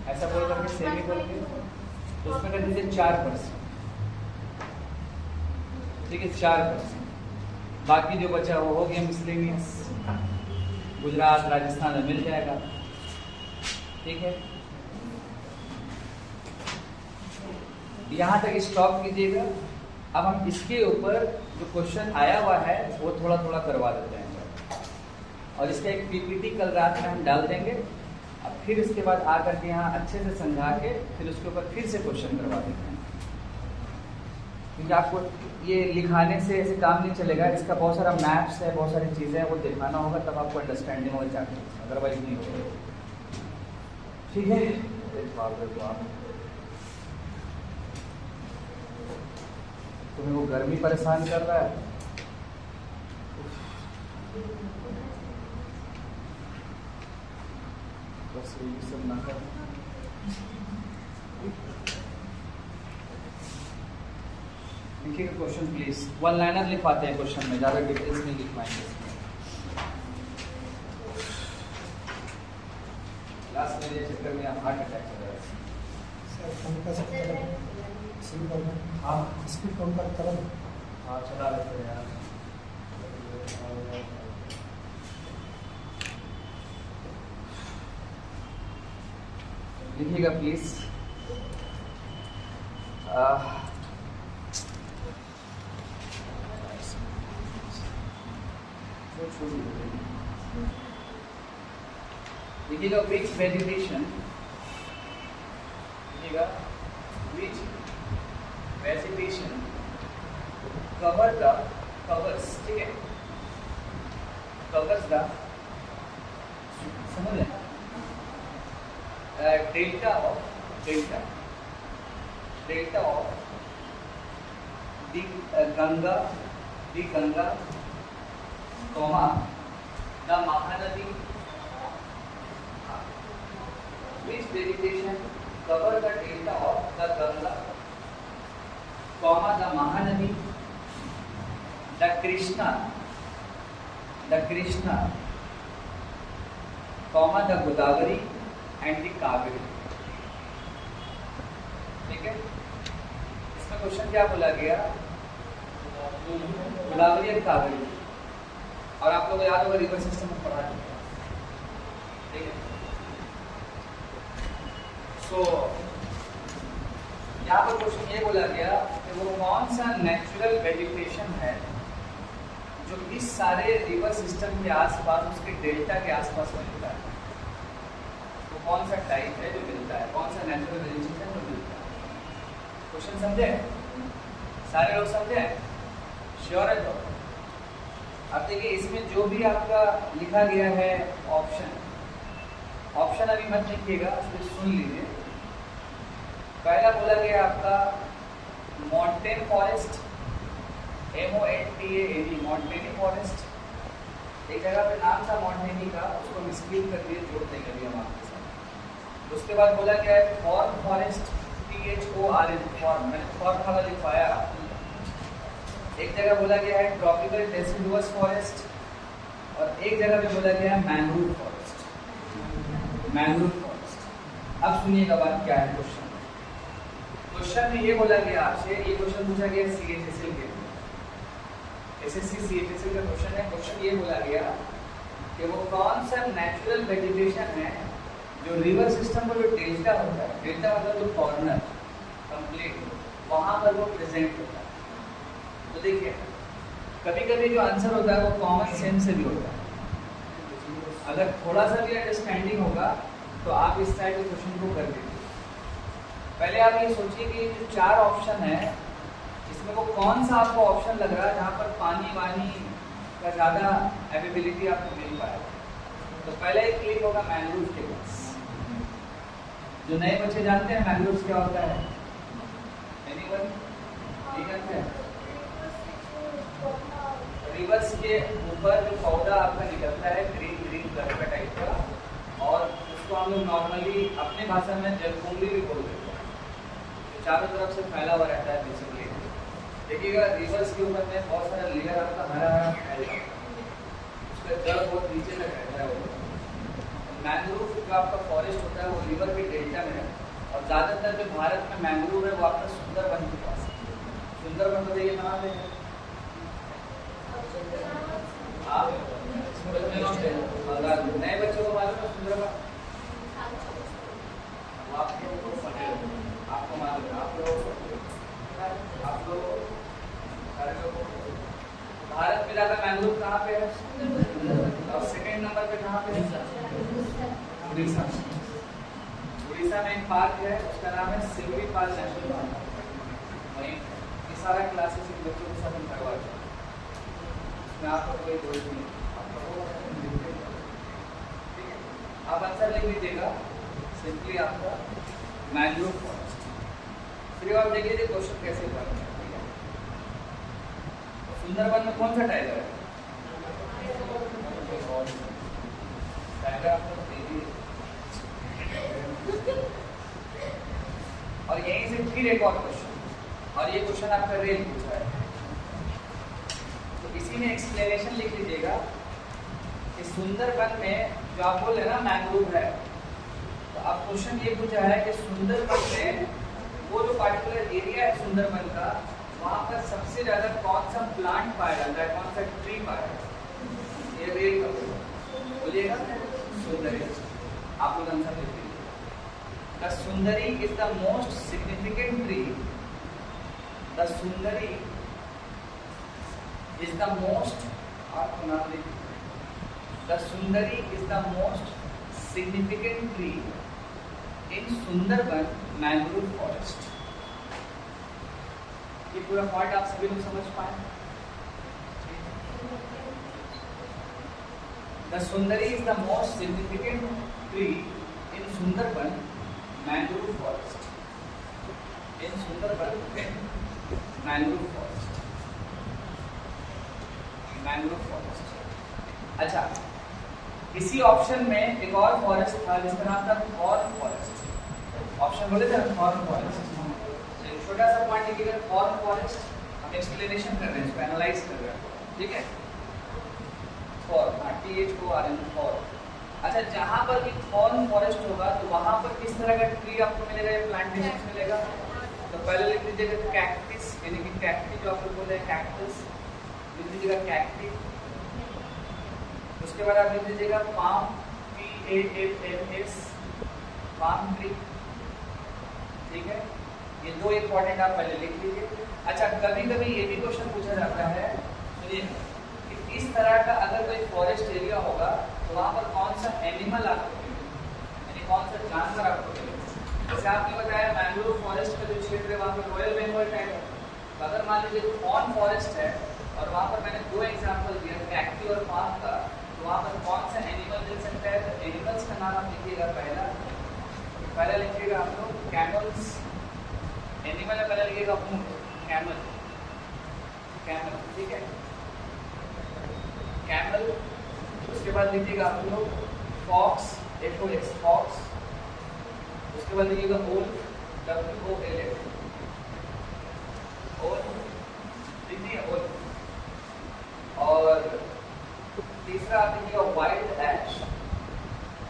ऐसा बोल करके सेमी बोल के, तो उसमें कर दीजिए 4%, ठीक है, 4%। बाकी जो बचा वो हो गया मिसलेनियस, गुजरात राजस्थान में मिल जाएगा, ठीक है। यहां तक स्टॉप कीजिएगा। अब हम इसके ऊपर जो क्वेश्चन आया हुआ है वो थोड़ा थोड़ा करवा देते हैं, और इसका एक PPT कल रात में हम डाल देंगे। अब फिर इसके बाद आकर के यहाँ अच्छे से समझा के फिर उसके ऊपर फिर से क्वेश्चन करवा देते हैं, क्योंकि आपको ये लिखाने से ऐसे काम नहीं चलेगा। इसका बहुत सारा मैप्स है, बहुत सारी चीज़ें हैं, वो दिखाना होगा तब आपको अंडरस्टैंडिंग होगा जाके, अदरवाइज नहीं होगा, ठीक है। तुम्हें वो गर्मी परेशान कर रहा है, बस ये सब ना कर। लिखिएगा क्वेश्चन प्लीज, 1 लाइनर लिखवाते हैं क्वेश्चन में, ज़्यादा डिटेल्स नहीं लिखवाएंगे इसमें। लास्ट में ये चक्कर में हार्ट अटैक हो रहा है। हाँ, स्पीड कम कर तरह हाँ चला लेते हैं यार। लिखिएगा प्लीज। लिखिएगा विच वेजिटेशन, लिखिएगा विच वेजिटेशन कवर द कवर्स, ठीक है, कवर्स द, समझ लें, delta of the Ganga, comma the Mahanadi, which vegetation cover the delta of the Ganga, comma the Mahanadi, the Krishna, comma the Godavari and the Kaveri. ठीक है, इसमें question क्या बोला गया? गोदावरी और कावेरी, और आप लोग याद होगा रिवर सिस्टम में पढ़ा चुके हैं, ठीक है। सो यहाँ पर क्वेश्चन ये बोला गया कि वो कौन सा नेचुरल वेजिटेशन है जो इस सारे रिवर सिस्टम के आसपास, उसके डेल्टा के आसपास मिलता है। तो कौन सा टाइप है जो मिलता है, कौन सा नेचुरल वेजिटेशन जो मिलता है? क्वेश्चन समझे? सारे लोग समझे? श्योर है? तो अब देखिए, इसमें जो भी आपका लिखा गया है ऑप्शन अभी मत लिखिएगा, सिर्फ सुन लीजिए। पहला बोला गया आपका माउंटेन फॉरेस्ट, MONTANE, माउंटेनी फॉरेस्ट। एक जगह पे नाम था माउंटेनी का, उसको हम स्किप कर दिए, जोड़ देंगे अभी हम आपके साथ। उसके बाद बोला गया है थॉर्न फॉरेस्ट, THORN, मैंने थॉर्न वाला लिखवाया। एक जगह बोला गया है ट्रॉपिकल डेसिडुअस फॉरेस्ट, और एक जगह पे बोला गया है मैंग्रोव फॉरेस्ट। अब सुनिएगा बात क्या है। क्वेश्चन में ये बोला गया आपसे, ये क्वेश्चन पूछा गया CHSL के, SSC CHSL का क्वेश्चन है। क्वेश्चन ये बोला गया कि वो कौन सा नेचुरल वेजिटेशन है जो रिवर सिस्टम पर जो डेल्टा होता है, डेल्टा मतलब जो कॉर्नर कंप्लीट, वहां पर वो प्रेजेंट होता है। तो देखिए, कभी कभी जो आंसर होता है वो कॉमन सेंस से भी होता है। अगर थोड़ा सा भी अंडरस्टैंडिंग होगा तो आप इस टाइप के क्वेश्चन को कर दीजिए। पहले आप ये सोचिए कि जो 4 ऑप्शन है, इसमें वो कौन सा आपको ऑप्शन लग रहा है जहाँ पर पानी वानी का ज़्यादा अवेलेबिलिटी आपको मिल पाएगा। तो पहले एक क्लिक होगा मैंग्रोव के पास। जो नए बच्चे जानते हैं मैंग्रोव क्या होता है? एनीवन? नहीं जानते हैं? रिवर्स के ऊपर जो पौधा आपका निकलता है ग्रीन कलर का टाइप का, और उसको हम लोग नॉर्मली अपने भाषा में जलकुंभी भी बोल देते हैं, तो चारों तरफ से फैला हुआ रहता है बेसिकली। देखिएगा रिवर्स के ऊपर में बहुत सारा लेयर आपका हरा फैला, उसका जड़ बहुत नीचे तक रहता है। वो मैंग्रोव जो आपका फॉरेस्ट होता है वो रिवर के डेल्टा में है, और ज़्यादातर जो भारत में मैंग्रोव है वो आपका सुंदरबन के पास है। सुंदरबन तो देखिए कहाँ पे है? नए बच्चों को मालूम है सुंदरबन? आपको मालूम है? आप लोग भारत में ज़्यादा मैंग्रोव कहाँ पे है? और सेकेंड नंबर पे कहाँ पे है? उड़ीसा। उड़ीसा में एक पार्क है, उसका नाम है सिल्वी पार्क नेशनल पार्क। वहीं ये सारा क्लासेस इन बच्चों के साथ हम करवाते हैं, इसमें आपका कोई दोष नहीं। आप आंसर लिख लीजिएगा सिंपली आपका मैंग्रोव फॉरेस्ट। फिर आप देखिए क्वेश्चन कैसे करते हैं। ठीक है, सुंदरबन में कौन सा टाइगर है? टाइगर आपको दे दिए। और यहीं से फिर एक और क्वेश्चन, और ये क्वेश्चन आपका रेल पूछा है, तो इसी में एक्सप्लेनेशन लिख लीजिएगा कि सुंदरबन में जो आप बोल रहे हैं ना मैंग्रोव है, तो अब क्वेश्चन ये पूछा है कि सुंदरबन में वो जो पार्टिकुलर एरिया है सुंदरबन का, वहाँ पर सबसे ज्यादा कौन सा प्लांट पाया जाता है, कौन सा ट्री पाया जाता है? ये रेल का बोलिएगा। सुंदरी। आप लोग आंसर लिख लीजिए। The Sundari is the most significant tree. The Sundari is the most, आपको नाम लिखिए। The Sundari is the most significant tree in Sundarban mangrove forest. ये पूरा पॉइंट आप सभी लोग समझ पाए? The Sundari is the most significant tree in Sundarban mangrove forest, in Sundarban mangrove forest, mangrove forest. अच्छा, इसी ऑप्शन में एक और फॉरेस्ट था जिसका नाम था थॉर्न फॉरेस्ट। ऑप्शन बोले थे थॉर्न फॉरेस्ट, छोटा सा पॉइंट लिखिएगा थॉर्न फॉरेस्ट। हम एक्सप्लेनेशन कर रहे हैं, इसको एनालाइज कर रहे हैं, ठीक है। Thorn, THORN, thorn. अच्छा, जहाँ पर भी थॉर्न फॉरेस्ट होगा तो वहाँ पर किस तरह का ट्री आपको मिलेगा या प्लांटेशन मिलेगा? तो पहले लिख लीजिएगा कैक्टिस, यानी कि कैक्टी जो आप लोग बोल रहे हैं कैक्टस, लिख लीजिएगा कैक्टी। उसके बाद आप लिख लीजिएगा पाम, PALMS, पाम ट्री, ठीक है। ये दो इंपॉर्टेंट आप पहले लिख लीजिए। अच्छा, कभी कभी ये भी क्वेश्चन पूछा जाता है, सुनिए, कि इस तरह का अगर कोई फॉरेस्ट एरिया होगा तो वहाँ पर कौन सा एनिमल आपको मिलेगा, यानी कौन सा जानवर आपको मिलेगा। जैसे आपने बताया मैंग्रोव फॉरेस्ट का जो क्षेत्र है वहाँ पर रॉयल बंगाल टाइगर। अगर मान लीजिए थॉर्न फॉरेस्ट है और वहाँ पर मैंने दो एग्जाम्पल दिया कैक्टी और पाम का, तो वहाँ पर कौन सा एनिमल मिल सकता है? तो एनिमल्स का नाम आप लिखिएगा। पहला लिखिएगा आप लोग कैमल्स, एनिमल का पहले लिखिएगा ऊंट, कैमल, कैमल, ठीक है, कैमल। उसके बाद लिखिएगा आप लोग फॉक्स, FOX, फॉक्स। उसके बाद लिखिएगा वोल्फ, WOLF, वोल्फ, लिखिए वोल्फ। और तीसरा आप लिखिएगा वाइल्ड ऐश,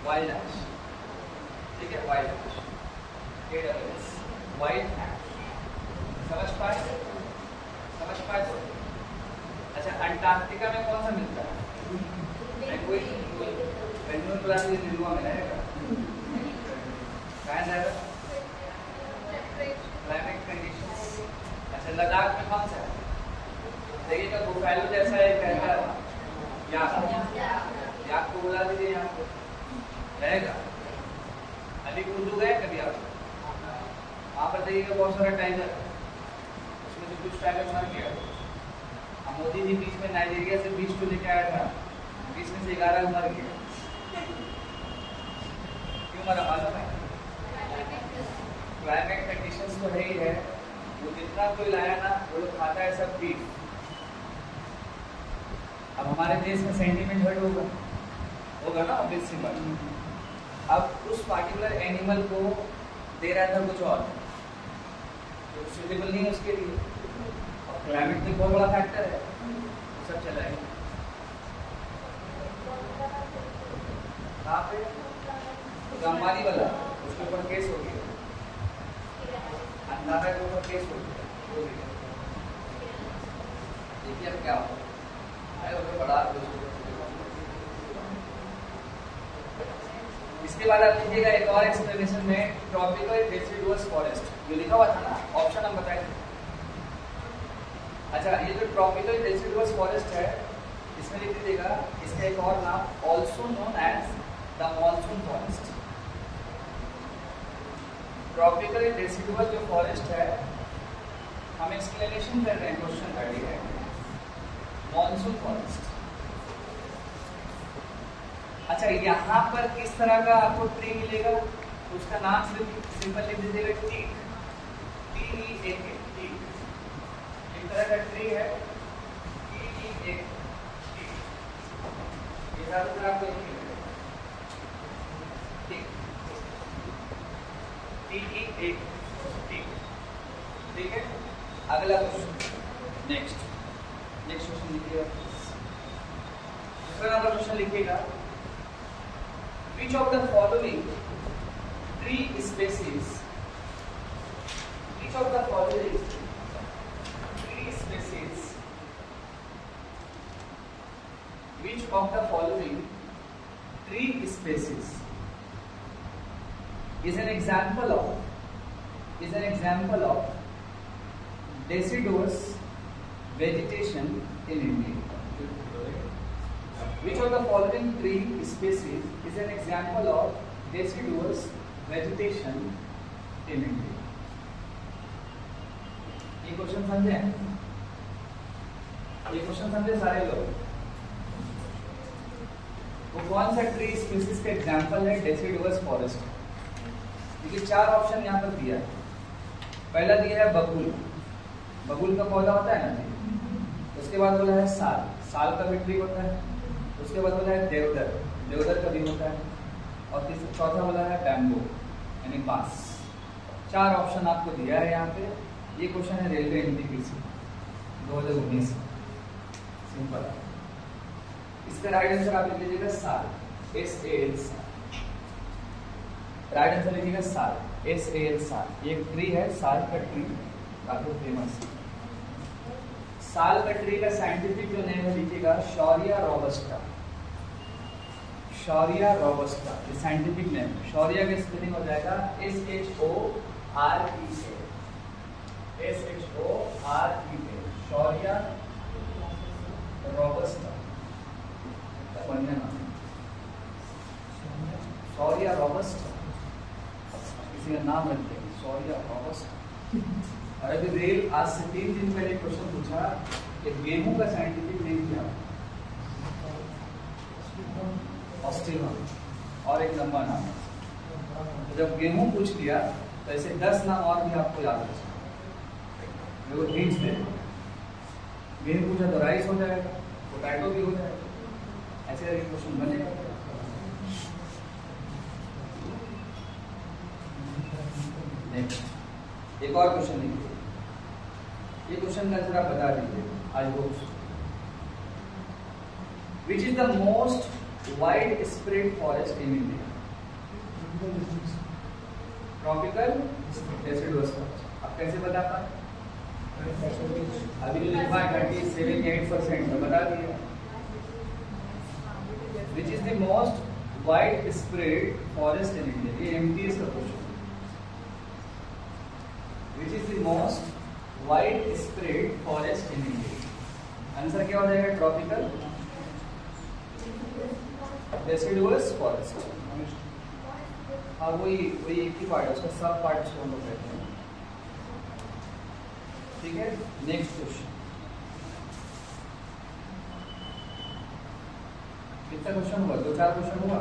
वाइल्ड ऐश, ठीक है, वाइल्ड ऐश, AWS, वाइल्ड ऐश। समझ पाए? समझ पाए तो? अच्छा, अंटार्कटिका में कौन सा मिलता है? कोई बेंगलुरु प्लान में दिलवा में रहेगा, कहाँ जाएगा? Climate conditions. अच्छा, लद्दाख में कौन सा है? देखिएगा बुफैलो जैसा एक रहता है, याक को बुला दीजिए, यहाँ को रहेगा। अभी कुर्दू गए कभी आप? वहाँ पर देखिएगा बहुत सारा टाइगर, उसमें से कुछ टाइगर मर गया। मोदी जी बीच में नाइजीरिया से 20 को लेके आया था, 20 में से 11 मर गया। क्यों मरा मालूम है? क्लाइमेट कंडीशंस तो है ही है, वो जितना कोई लाया ना वो लोग खाता है सब बीफ। अब हमारे देश में सेंटीमेंट हर्ट होगा ना, ऑब्वियस सी बात। अब उस पार्टिकुलर एनिमल को दे रहा था कुछ और, तो सुटेबल नहीं है उसके लिए। और क्लाइमेट तो बहुत बड़ा फैक्टर है, सब चलाएगा। कहाँ पे? तो अंबानी वाला, उसके ऊपर केस हो गया, अंदाजा के ऊपर केस हो गया। देखिए अब क्या होगा, बड़ा। इसके बाद आप लिखिएगा एक और एक्सप्लेनेशन में ट्रॉपिकल डेसिडुअस फॉरेस्ट, जो लिखा हुआ था ना, ऑप्शन हम बताएंगे। अच्छा, ये जो ट्रॉपिकल डेसिडुअस फॉरेस्ट है, इसमें लिख दीजिएगा इसका एक और नाम also known as the monsoon forest. Tropical deciduous जो फॉरेस्ट है, हम एक्सप्लेनेशन कर रहे हैं, क्वेश्चन रेडी है। Monsoon forest. अच्छा, यहाँ पर किस तरह का आपको ट्री मिलेगा? तो उसका नाम सिंपल लिख दीजिएगा टीक, TEAK, टीक। एक तरह का ट्री है, TEAK, टीक। ये सारा तरह आपको टीक, TEAK, टीक, ठीक है। अगला क्वेश्चन, नेक्स्ट क्वेश्चन लिखिएगा। दूसरा नंबर क्वेश्चन लिखिएगा, which of the following tree species, which of the following tree species, which of the following tree species is an example of deciduous vegetation in India? Which of the following tree species is an example of deciduous vegetation in India? ये question समझे? ये question समझे सारे लोग? वो कौन सा tree species का एग्जांपल है डेसिडुअस फॉरेस्ट? देखिए 4 ऑप्शन यहाँ पर दिया है। पहला दिया है बबूल, बबूल का पौधा होता है ना। उसके बाद बोला है साल, साल का भी ट्री होता है। उसके बाद बोला है देवदर, देवदर का भी होता है। और चौथा बोला है बैम्बू यानी बांस। 4 ऑप्शन आपको दिया है यहाँ पे। ये क्वेश्चन है रेलवे एनटीपीसी 2019, सिंपल। इसका राइट आंसर आप लिख लीजिएगा साल, SAL साल। राइट आंसर लिखिएगा साल, SAL साल। ये ट्री है, साल का ट्री, काफी फेमस है। साल का ट्री का साइंटिफिक जो नेम है लिखिएगा शौरिया रोबस्टा, शौरिया रोबस्टा, ये साइंटिफिक नेम है। शौरिया का स्पेलिंग हो जाएगा SHOREA, शौरिया रोबस्टा। बढ़िया नाम, शौरिया रोबस्टा, किसी का नाम रखते हैं शौरिया रोबस्टा। और अभी रेल आज से 3 दिन पहले क्वेश्चन पूछा कि गेहूं का साइंटिफिक नेम क्या है, ऑस्ट्रेलिया, और एक लंबा नाम है। तो जब गेहूं पूछ लिया तो ऐसे 10 नाम और भी आपको याद रखना। देखो हिंट्स दे, गेहूं पूछा तो राइस हो जाएगा, पोटैटो भी हो जाएगा, ऐसे करके क्वेश्चन बनेगा। नेक्स्ट एक और क्वेश्चन लिखिए। ये क्वेश्चन का आंसर आप बता दीजिए, I hope so. Which is the most wide spread forest in India? Tropical deciduous forest. आप कैसे बता पाए? अभी जो लिखा है 37-8% में बता दिया। Which is the most wide spread forest in India? ये MTS का question. Which is the most wide spread forest in India? Answer क्या हो जाएगा? Tropical deciduous forest. हाँ वही एक ही पार्ट है, उसका सब पार्ट उसको हम लोग कहते हैं। ठीक है, नेक्स्ट क्वेश्चन। कितना क्वेश्चन हुआ? 2-4 क्वेश्चन हुआ।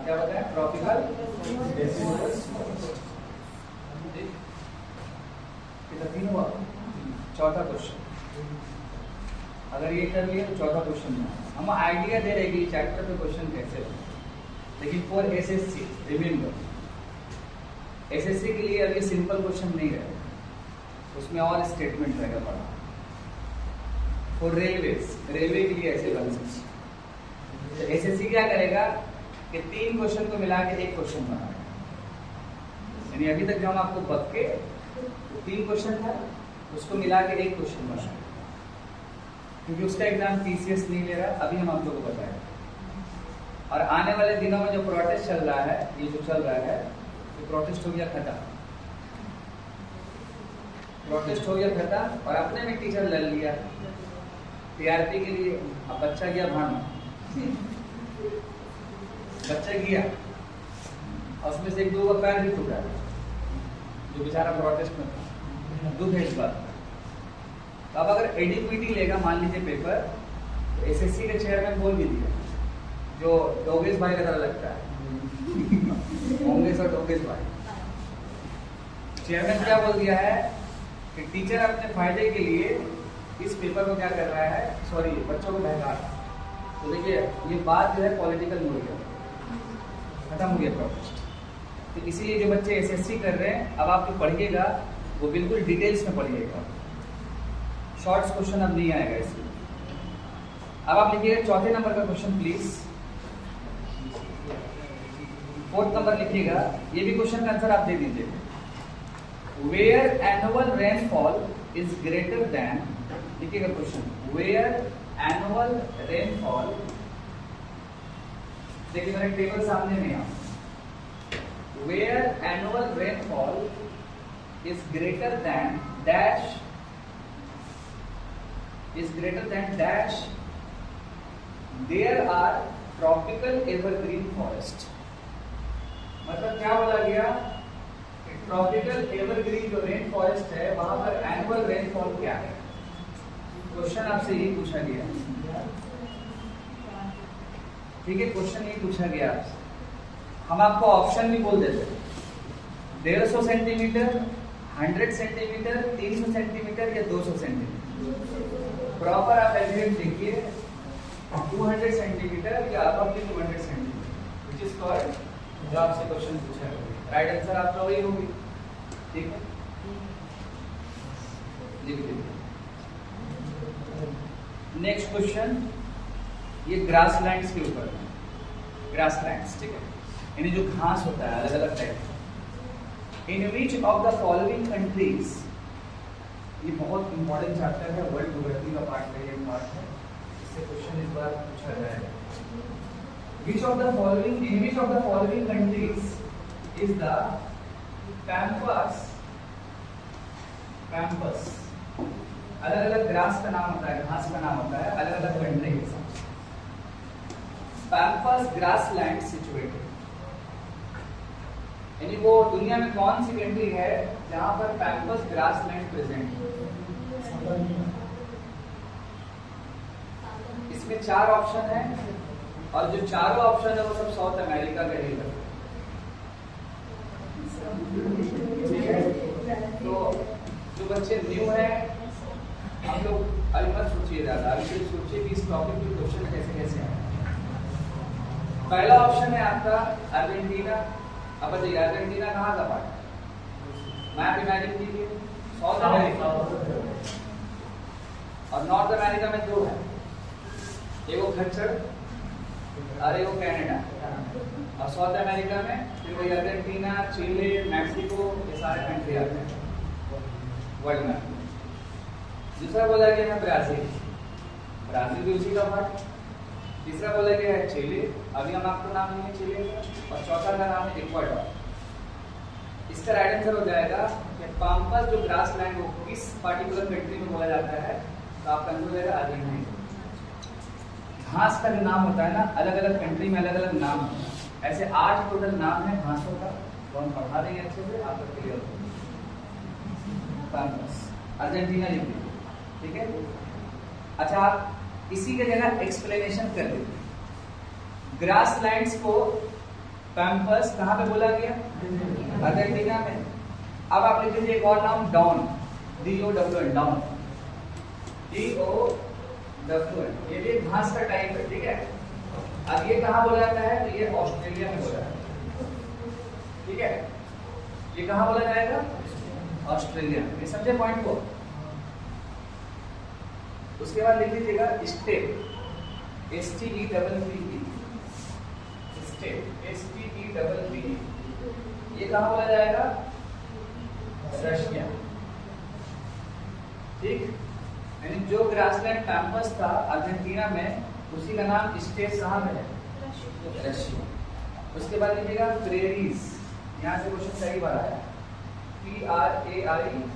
क्या बताया? Tropical deciduous forest. कितना? 3 हुआ। चौथा क्वेश्चन अगर ये कर लिया तो चौथा क्वेश्चन में हम आइडिया दे रहे कि चैप्टर पे क्वेश्चन कैसे हो। लेकिन फॉर SSC रिमेंबर, SSC के लिए अभी सिंपल क्वेश्चन नहीं रहेगा, उसमें और स्टेटमेंट रहेगा बड़ा। फॉर रेलवेज, रेलवे के लिए ऐसे बन सकते। तो SSC क्या करेगा कि 3 क्वेश्चन को मिला के एक क्वेश्चन बनाएगा। यानी अभी तक जो हम आपको बक्के 3 क्वेश्चन था उसको मिला के एक क्वेश्चन बनाएगा, क्योंकि उसका एग्जाम TCS नहीं ले रहा। अभी हम आप लोगों को बताएंगे। और आने वाले दिनों में जो प्रोटेस्ट चल रहा है, ये जो चल रहा है, ये प्रोटेस्ट हो गया खत्म। प्रोटेस्ट हो गया खत्म और अपने में टीचर लड़ लिया TRP के लिए। अब बच्चा गया भाड़ना, बच्चा गया और उसमें से 1-2 का पैर भी टूटा जो बेचारा प्रोटेस्ट में था। दुख है इस बात। तो अब अगर एडीपीटी लेगा मान लीजिए पेपर, तो SSC के चेयरमैन बोल भी दिया, जो डोगेश भाई का तरह लगता है होंगेश और डोगेश भाई। चेयरमैन क्या बोल दिया है कि टीचर अपने फायदे के लिए इस पेपर को क्या कर रहा है, सॉरी बच्चों को बहका रहा है। तो देखिए ये बात जो है पॉलिटिकल हो गया, खत्म हो गया प्रोटेस्ट। तो इसीलिए जो बच्चे SSC कर रहे हैं, अब आप जो पढ़िएगा वो बिल्कुल डिटेल्स में पढ़िएगा, शॉर्ट्स क्वेश्चन अब नहीं आएगा इसमें। अब आप लिखिएगा चौथे नंबर का क्वेश्चन प्लीज। 4th नंबर लिखिएगा, ये भी क्वेश्चन का आंसर आप दे दीजिए। Where annual rainfall is greater than, लिखिएगा क्वेश्चन, वेयर एनुअल रेनफॉल, देखिए मेरे टेबल सामने में है, where annual rainfall is greater than dash, is greater than dash, there are tropical evergreen forest। मतलब क्या बोला गया कि ट्रॉपिकल एवरग्रीन जो रेन फॉरेस्ट है वहां पर एनुअल रेनफॉल क्या है। क्वेश्चन आपसे यही पूछा गया। ठीक है, क्वेश्चन ये पूछा गया आपसे, हम आपको ऑप्शन भी बोल देते हैं 150 सेंटीमीटर, 100 सेंटीमीटर, 300 सेंटीमीटर या 200 सेंटीमीटर। प्रॉपर आप एलिमेंट देखिए 200 सेंटीमीटर या above 200 centimetre which is called, जो आपसे क्वेश्चन पूछा है राइट आंसर आपका वही होगी। ठीक है, लिख लीजिए। नेक्स्ट क्वेश्चन, ये ग्रास लैंड्स के ऊपर है, ग्रास लैंड्स, ठीक है, यानी जो घास होता है अलग अलग type. In which of the following countries, ये बहुत इंपॉर्टेंट चैप्टर है, वर्ल्ड ज्योग्राफी का पार्ट है, ये पार्ट है, इससे क्वेश्चन इस बार पूछा जाएगा। Which of the following, in which of the following countries is the pampas, pampas अलग अलग ग्रास का नाम होता है, घास का नाम होता है अलग अलग कंट्री के साथ। पैम्पस ग्रास लैंड सिचुएटेड, यानी वो दुनिया में कौन सी कंट्री है जहां पर पैम्पस ग्रास लैंड प्रेजेंट है। इसमें 4 ऑप्शन है और जो चारों ऑप्शन है वो सब साउथ अमेरिका के लिए। तो जो बच्चे न्यू है, हम लोग अभी मत सोचिए ज़्यादा, अभी सिर्फ सोचिए कि इस टॉपिक के क्वेश्चन कैसे कैसे आए। पहला ऑप्शन है आपका अर्जेंटीना। अब बताइए अर्जेंटीना कहाँ का पार्ट, मैप इमेजिन कीजिए, साउथ अमेरिका और नॉर्थ अमेरिका में 2 है, एगो खच्चर और एगो कनाडा, और साउथ अमेरिका में फिर वही अर्जेंटीना, चिली, मैक्सिको, ये सारे कंट्री आते हैं वर्ल्ड में। दूसरा बोला गया है ब्राजील, ब्राजील भी उसी का पार्ट। तीसरा बोला गया है चिली, अभी हम आपको नाम लेंगे चिली का, और चौथा का नाम है इक्वाडोर। इसका राइट आंसर हो जाएगा कि पैम्पस जो ग्रास लैंड वो किस पार्टिकुलर कंट्री में बोला जाता है, तो आपका आंसर हो जाएगा अर्जेंटीना। घास का जो नाम होता है ना, अलग अलग कंट्री में अलग अलग नाम होता है, ऐसे 8 टोटल नाम है घासों का, तो हम पढ़ा देंगे अच्छे से, आपको क्लियर हो। पैम्पस अर्जेंटीना लिख दीजिए, ठीक है। अच्छा, आप इसी की जगह एक्सप्लेनेशन कर दीजिए। ग्रास लैंड्स को पैम्पस कहाँ पे बोला गया, अर्जेंटीना में। अब आप लिख लीजिए एक और नाम डॉन, DOWN, डॉन, DOWN, ये भी घास का टाइप है, ठीक है। अब ये कहाँ बोला जाता है, तो ये ऑस्ट्रेलिया में बोला जाता है, ठीक है। ये कहाँ बोला जाएगा, ऑस्ट्रेलिया में। ये समझे पॉइंट को। उसके बाद लिख लीजिएगा स्टेप, STEPPE, स्टेप, STEPPE, ये कहाँ बोला जाएगा, रशिया, ठीक। यानी जो ग्रासलैंड पैम्पस था अर्जेंटीना में, उसी का नाम स्टेट कहाँ में है, रशिया। उसके बाद लिखिएगा प्रेरीज, यहाँ से क्वेश्चन सही बार आया, PRAIRIES,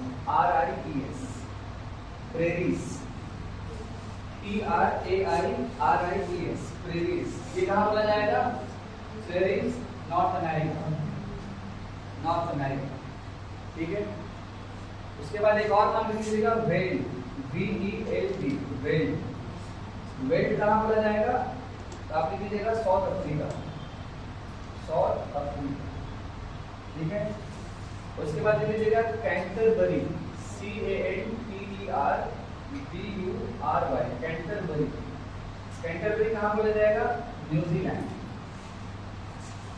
प्रेरीज, PRAIRIES, प्रेरीज। ये कहाँ बोला जाएगा, prairies, north America, north America, ठीक है। उसके बाद एक और नाम लिख लीजिएगा वेल्ड, VELD, वेल्ड। वेल्ड कहाँ बोला जाएगा, तो आप लिख लीजिएगा साउथ अफ्रीका, साउथ अफ्रीका, ठीक है। उसके बाद लिख लीजिएगा कैंटरबरी, CANTERBURY, कैंटरबरी। कैंटरबरी कहाँ बोला जाएगा, न्यूजीलैंड,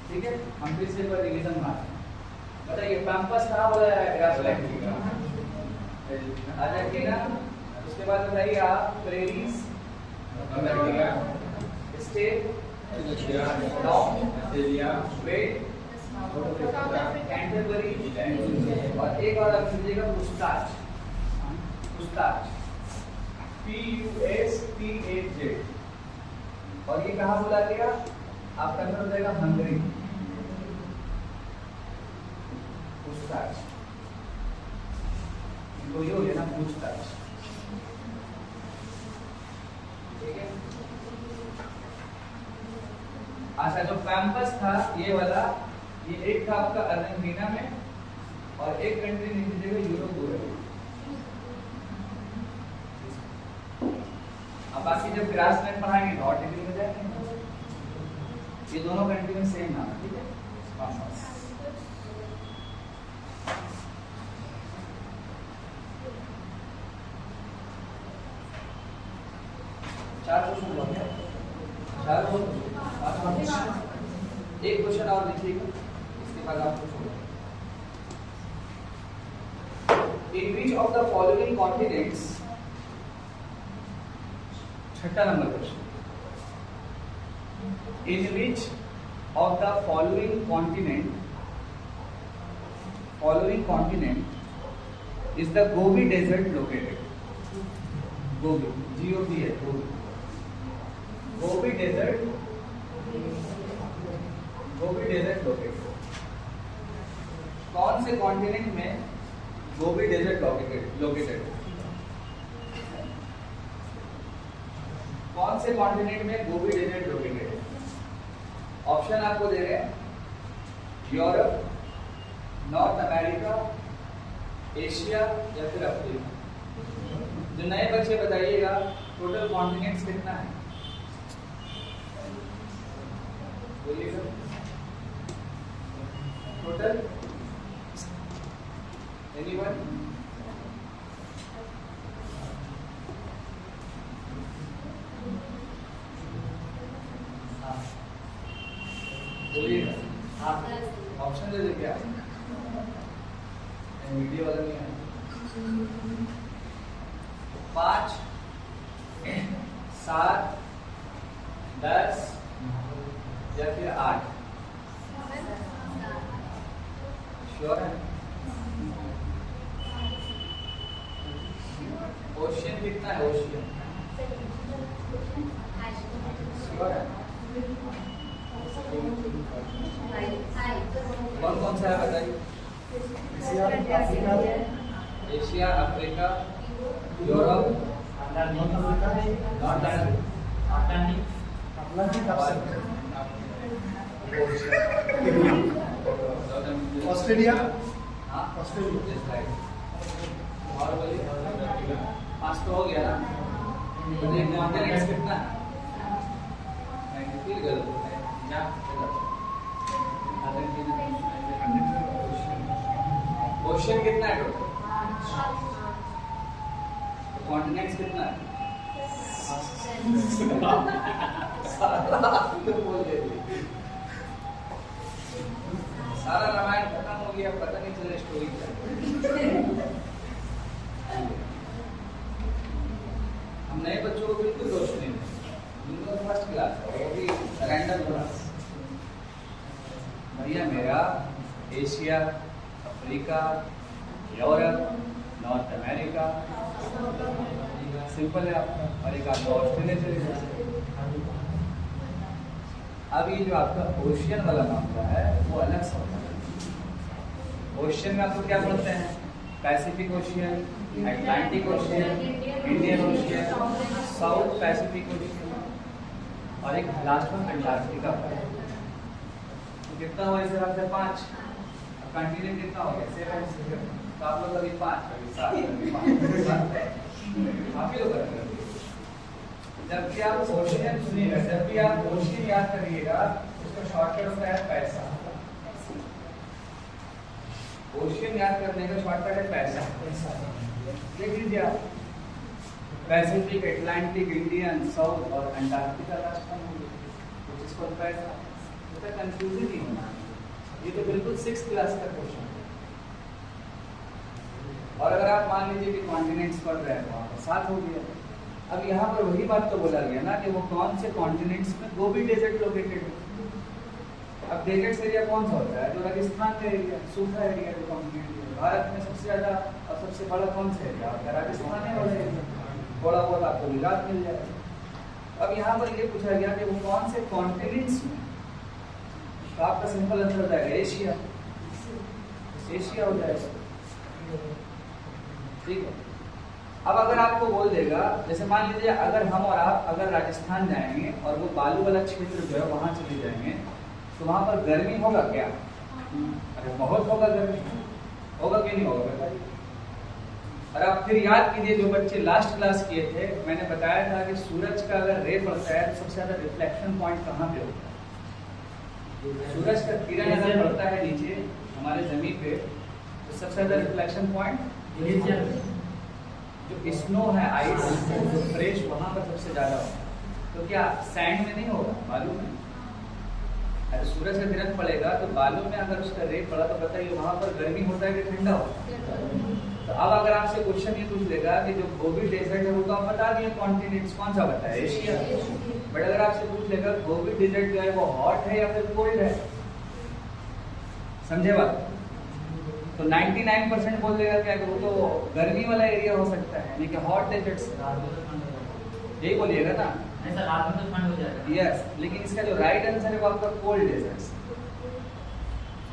ठीक है। हम फिर से एक बार रिवीजन मारते हैं। बताइए पैम्पस कहाँ बोला जाएगा, ग्रासलैंड, अर्जेंटीना। उसके बाद बताइए आप prairies, America, state, weld, Canterbury, और एक और आप लीजिएगा पूछताछ, पूछताछ, PUSTAZ, और ये कहाँ बोला गया, आपका आंसर हो जाएगा हंगरी, पूछताछ, तो ये हो गया ना पूछताछ, ठीक है। अच्छा, जो पैम्पस था ये वाला, ये एक था आपका अर्जेंटीना में, और एक कंट्री लिख दीजिएगा यूरोप। अब बाकी जब ग्रासलैंड पढ़ाएंगे तो और डिटेल में जाएंगे। ये दोनों कंट्री में सेम नाम है, ठीक है। बामोस। चार क्वेश्चन हो गया, चार एक क्वेश्चन और लिखिएगा, इसके बाद आप पूछोगे। In which of the following continents, छठा number question, in which of the following continent is the Gobi Desert located? Gobi, G-O-B है, Gobi Desert लोकेटेड। कौन से कॉन्टिनेंट में गोबी डेजर्ट लोकेटेड? कौन से कॉन्टिनेंट में गोबी डेजर्ट लोकेटेड है? Option आपको दे रहे हैं, यूरोप, नॉर्थ अमेरिका, एशिया या फिर अफ्रीका। जो नए बच्चे बताइएगा, टोटल कॉन्टिनेंट्स कितना है? बोलिएगा टोटल, एनीवन? बोलिएगा, ऑप्शन दे दे क्या? वीडियो वाला नहीं है। 5, 7, 10 या फिर 8? श्योर है? ओशियन कितना है? ओशियन श्योर है? कौन सा है बताइए? Asia, Africa, Europe, Australia. Australia. और बोलिए, 5 तो हो गया ना? बताइए कॉन्टिनेंट्स कितना है? फिर गलत होता है, ओशियन कितना है टोटल? कॉन्टिनेंट्स कितना है? सारा रामायण खत्म हो गया, पता नहीं चला स्टोरी क्या। हम नए बच्चों को बिल्कुल दोष नहीं देते, उनको फर्स्ट क्लास है, वो भी रैंडम क्लास। भैया मेरा Asia, Africa, Europe, north America, simple है आपका। और एक आपका ऑस्ट्रेलिया चले जाए। अब ये जो आपका ओशियन वाला मामला है वो अलग सा होता है। ओशियन में आपको क्या बोलते हैं? Pacific ocean, Atlantic ocean, Indian ocean, south Pacific ocean और एक लास्ट में अंटार्कटिका। तो कितना हुआ इस हिसाब से? 5। कंटिनेंट कितना हो गया? 7। तो आप लोग अभी 5, कभी 7, कभी 5 आप ही लोग करेंगे। जबकि आप ओशियन सुनिएगा, जब भी आप ओशियन याद करिएगा उसका शॉर्टकट होता है पैसा। ओशियन याद करने का शॉर्टकट है पैसा। देख लीजिए आप, पैसिफिक, अटलांटिक, इंडियन, साउथ और अंटार्कटिका लास्ट में हो गया, तो इसको पैसा। तो कंफ्यूजन नहीं होना, ये तो बिल्कुल 6th क्लास का क्वेश्चन है। और अगर आप मान लीजिए कि कॉन्टिनेंट्स पढ़ रहे हैं तो वहाँ पर 7 हो गया। अब यहाँ पर वही बात तो बोला गया ना कि वो कौन से कॉन्टिनेंट्स में गोबी डेजर्ट लोकेटेड है। अब डेजर्ट एरिया कौन सा होता है? जो राजस्थान का एरिया, सूखा एरिया जो कॉन्टिनेंट है। भारत में सबसे ज्यादा और सबसे बड़ा कौन सा एरिया आपका? राजस्थान है। और थोड़ा बहुत आपको गुजरात मिल जाएगा। अब यहाँ पर ये पूछा गया कि वो कौन से कॉन्टिनेंट्स में, तो आपका सिंपल आंसर हो जाएगा एशिया। एशिया हो जाएगा, ठीक है। अब अगर आपको बोल देगा, जैसे मान लीजिए अगर हम और आप अगर राजस्थान जाएंगे और वो बालू वाला क्षेत्र जो है वहां चले जाएंगे, तो वहां पर गर्मी होगा क्या? अरे बहुत होगा गर्मी, होगा कि नहीं होगा बताइए। और आप फिर याद कीजिए, जो बच्चे लास्ट क्लास किए थे, मैंने बताया था कि सूरज का अगर रे पड़ता है तो सबसे ज्यादा रिफ्लेक्शन पॉइंट कहाँ पे होता है? सूरज का किरण अगर पड़ता है नीचे हमारे जमीन पे तो सबसे ज्यादा रिफ्लेक्शन पॉइंट जो स्नो है, आइस जो फ्रेश, वहां पर सबसे ज्यादा होगा। तो क्या सैंड में नहीं होगा, बालू में? अगर सूरज का किरण पड़ेगा तो बालू में अगर उसका रे पड़ा तो बताइए वहां पर गर्मी होता है कि ठंडा होता है? तो अब अगर आपसे क्वेश्चन ये पूछ लेगा कि जो गोबी डेजर्ट है वो तो आप बता दिए कॉन्टिनेंट्स, कौन सा बताया? एशिया। बट अगर आपसे पूछ लेगा गोबी डेजर्ट जो है वो हॉट है या फिर कोल्ड है, समझे बात? तो 99% बोल देगा क्या वो तो गर्मी वाला एरिया हो सकता है, यानी कि हॉट डेजर्ट्स, यही बोलिएगा ना? ऐसा रात में तो ठंड हो जाएगा। यस, लेकिन इसका जो राइट आंसर है वो आपका कोल्ड डेजर्ट्स।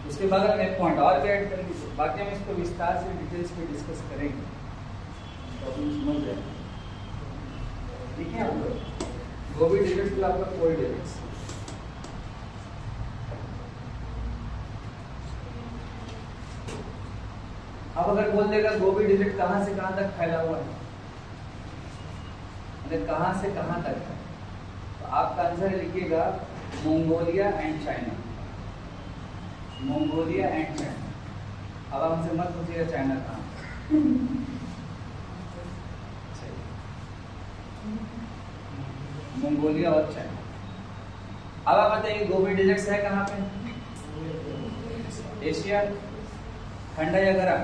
उसके बगल में एक पॉइंट और भी ऐड करेंगे, बाकी हम इसको विस्तार से डिटेल्स में डिस्कस करेंगे तो अपन समझ जाएंगे। ठीक है, हम लोग गोबी डेजर्ट्स के आपका कोल्ड डेजर्ट्स। अब अगर बोल देगा गोबी डेजर्ट कहां से कहां तक फैला हुआ है, कहां से कहां तक है, तो आपका आंसर लिखिएगा Mongolia and China. Mongolia and China. अब आप हमसे मत पूछिएगा चाइना कहां। मंगोलिया और चाइना। अब आप बताइए गोबी डेजर्ट्स है कहां पे? एशिया। ठंडा या गर्म?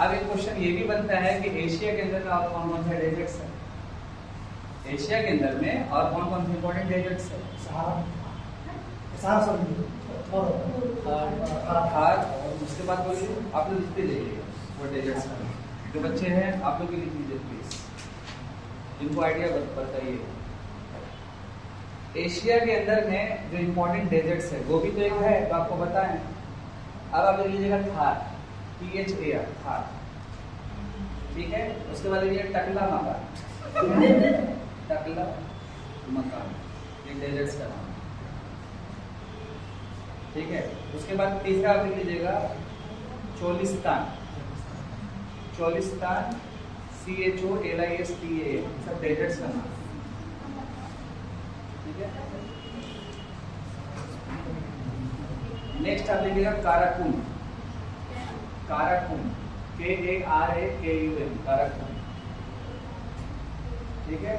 अब एक क्वेश्चन ये भी बनता है कि एशिया के अंदर में और कौन कौन से डेजर्ट्स है? एशिया के अंदर में और कौन कौन से इंपॉर्टेंट डेजर्ट्स है? थार। उसके बाद बोलिए, आप लोग लिखते जाइए वो डेजर्ट्स जो बच्चे हैं आप लोग भी लिख लीजिए प्लीज, जिनको आइडिया बताइए। एशिया के अंदर में जो इंपॉर्टेंट डेजर्ट्स है, गोबी तो एक है तो आपको बताएं। अब आप लिख लीजिएगा थार, THAR, थार। ठीक है, उसके बाद लीजिए टकला मकान। टकला मकान ये डेजर्ट्स का नाम। ठीक है, उसके बाद तीसरा आप लिख लीजिएगा चोलिस्तान। चोलिस्तान, CHOLISTAN, सब डेजर्ट्स का नाम। ठीक है, नेक्स्ट आप लिखिएगा काराकुम। Karakum, KARAKUM, Karakum. ठीक है,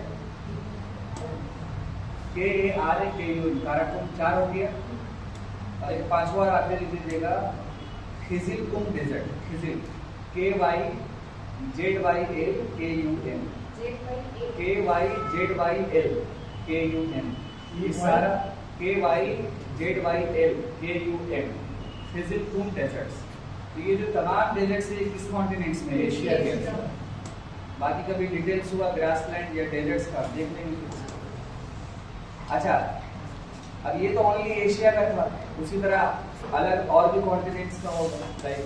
KARAKUM, काराकुम 4 हो गया। और एक पांचवा आप लिख लीजिएगा खिजिलकुम डेजर्ट। खिजिल, KYZYLKUM, KYZYLKUM, ये सारा KYZYLKUM, खिजिलकुम डेजर्ट्स। तो ये जो तमाम डेजर्ट्स है किस कॉन्टिनेंट्स में? एशिया के अंदर। बाकी कभी डिटेल्स हुआ ग्रासलैंड या डेजर्ट्स का देख लेंगे। अच्छा, अब ये तो ओनली एशिया का था, उसी तरह अलग और भी कॉन्टिनेंट्स का होगा। लाइक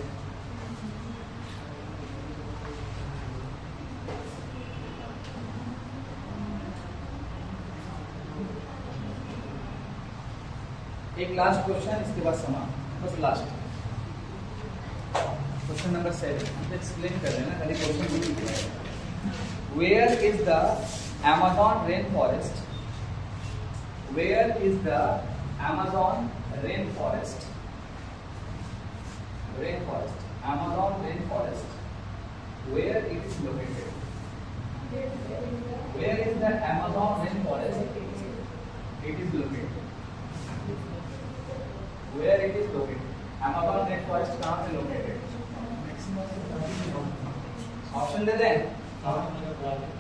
एक लास्ट क्वेश्चन, इसके बाद समाप्त, बस लास्ट क्वेश्चन नंबर 7 एक्सप्लेन कर लेना, खाली क्वेश्चन भी नहीं है। Where is the Amazon rainforest? Where is the Amazon rainforest? Rainforest, Amazon rainforest. Where it is located? Where is the Amazon rainforest? It is located. Where it is located? Amazon rainforest कहाँ पे located? Option दे दें?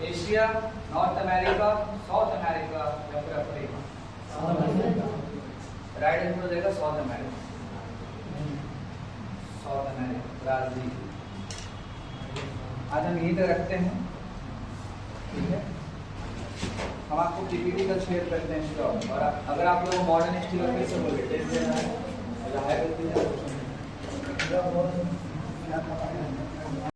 Asia, north America, south America या फिर Africa? Right answer हो जाएगा south America. South America, Brazil. आज हम यहीं तक रखते हैं। ठीक है, हम आपको PPT का शेयर करते हैं स्टॉक। और अगर आप लोग मॉडर्न हिस्ट्री और फिर से बोले टेस्ट देना है,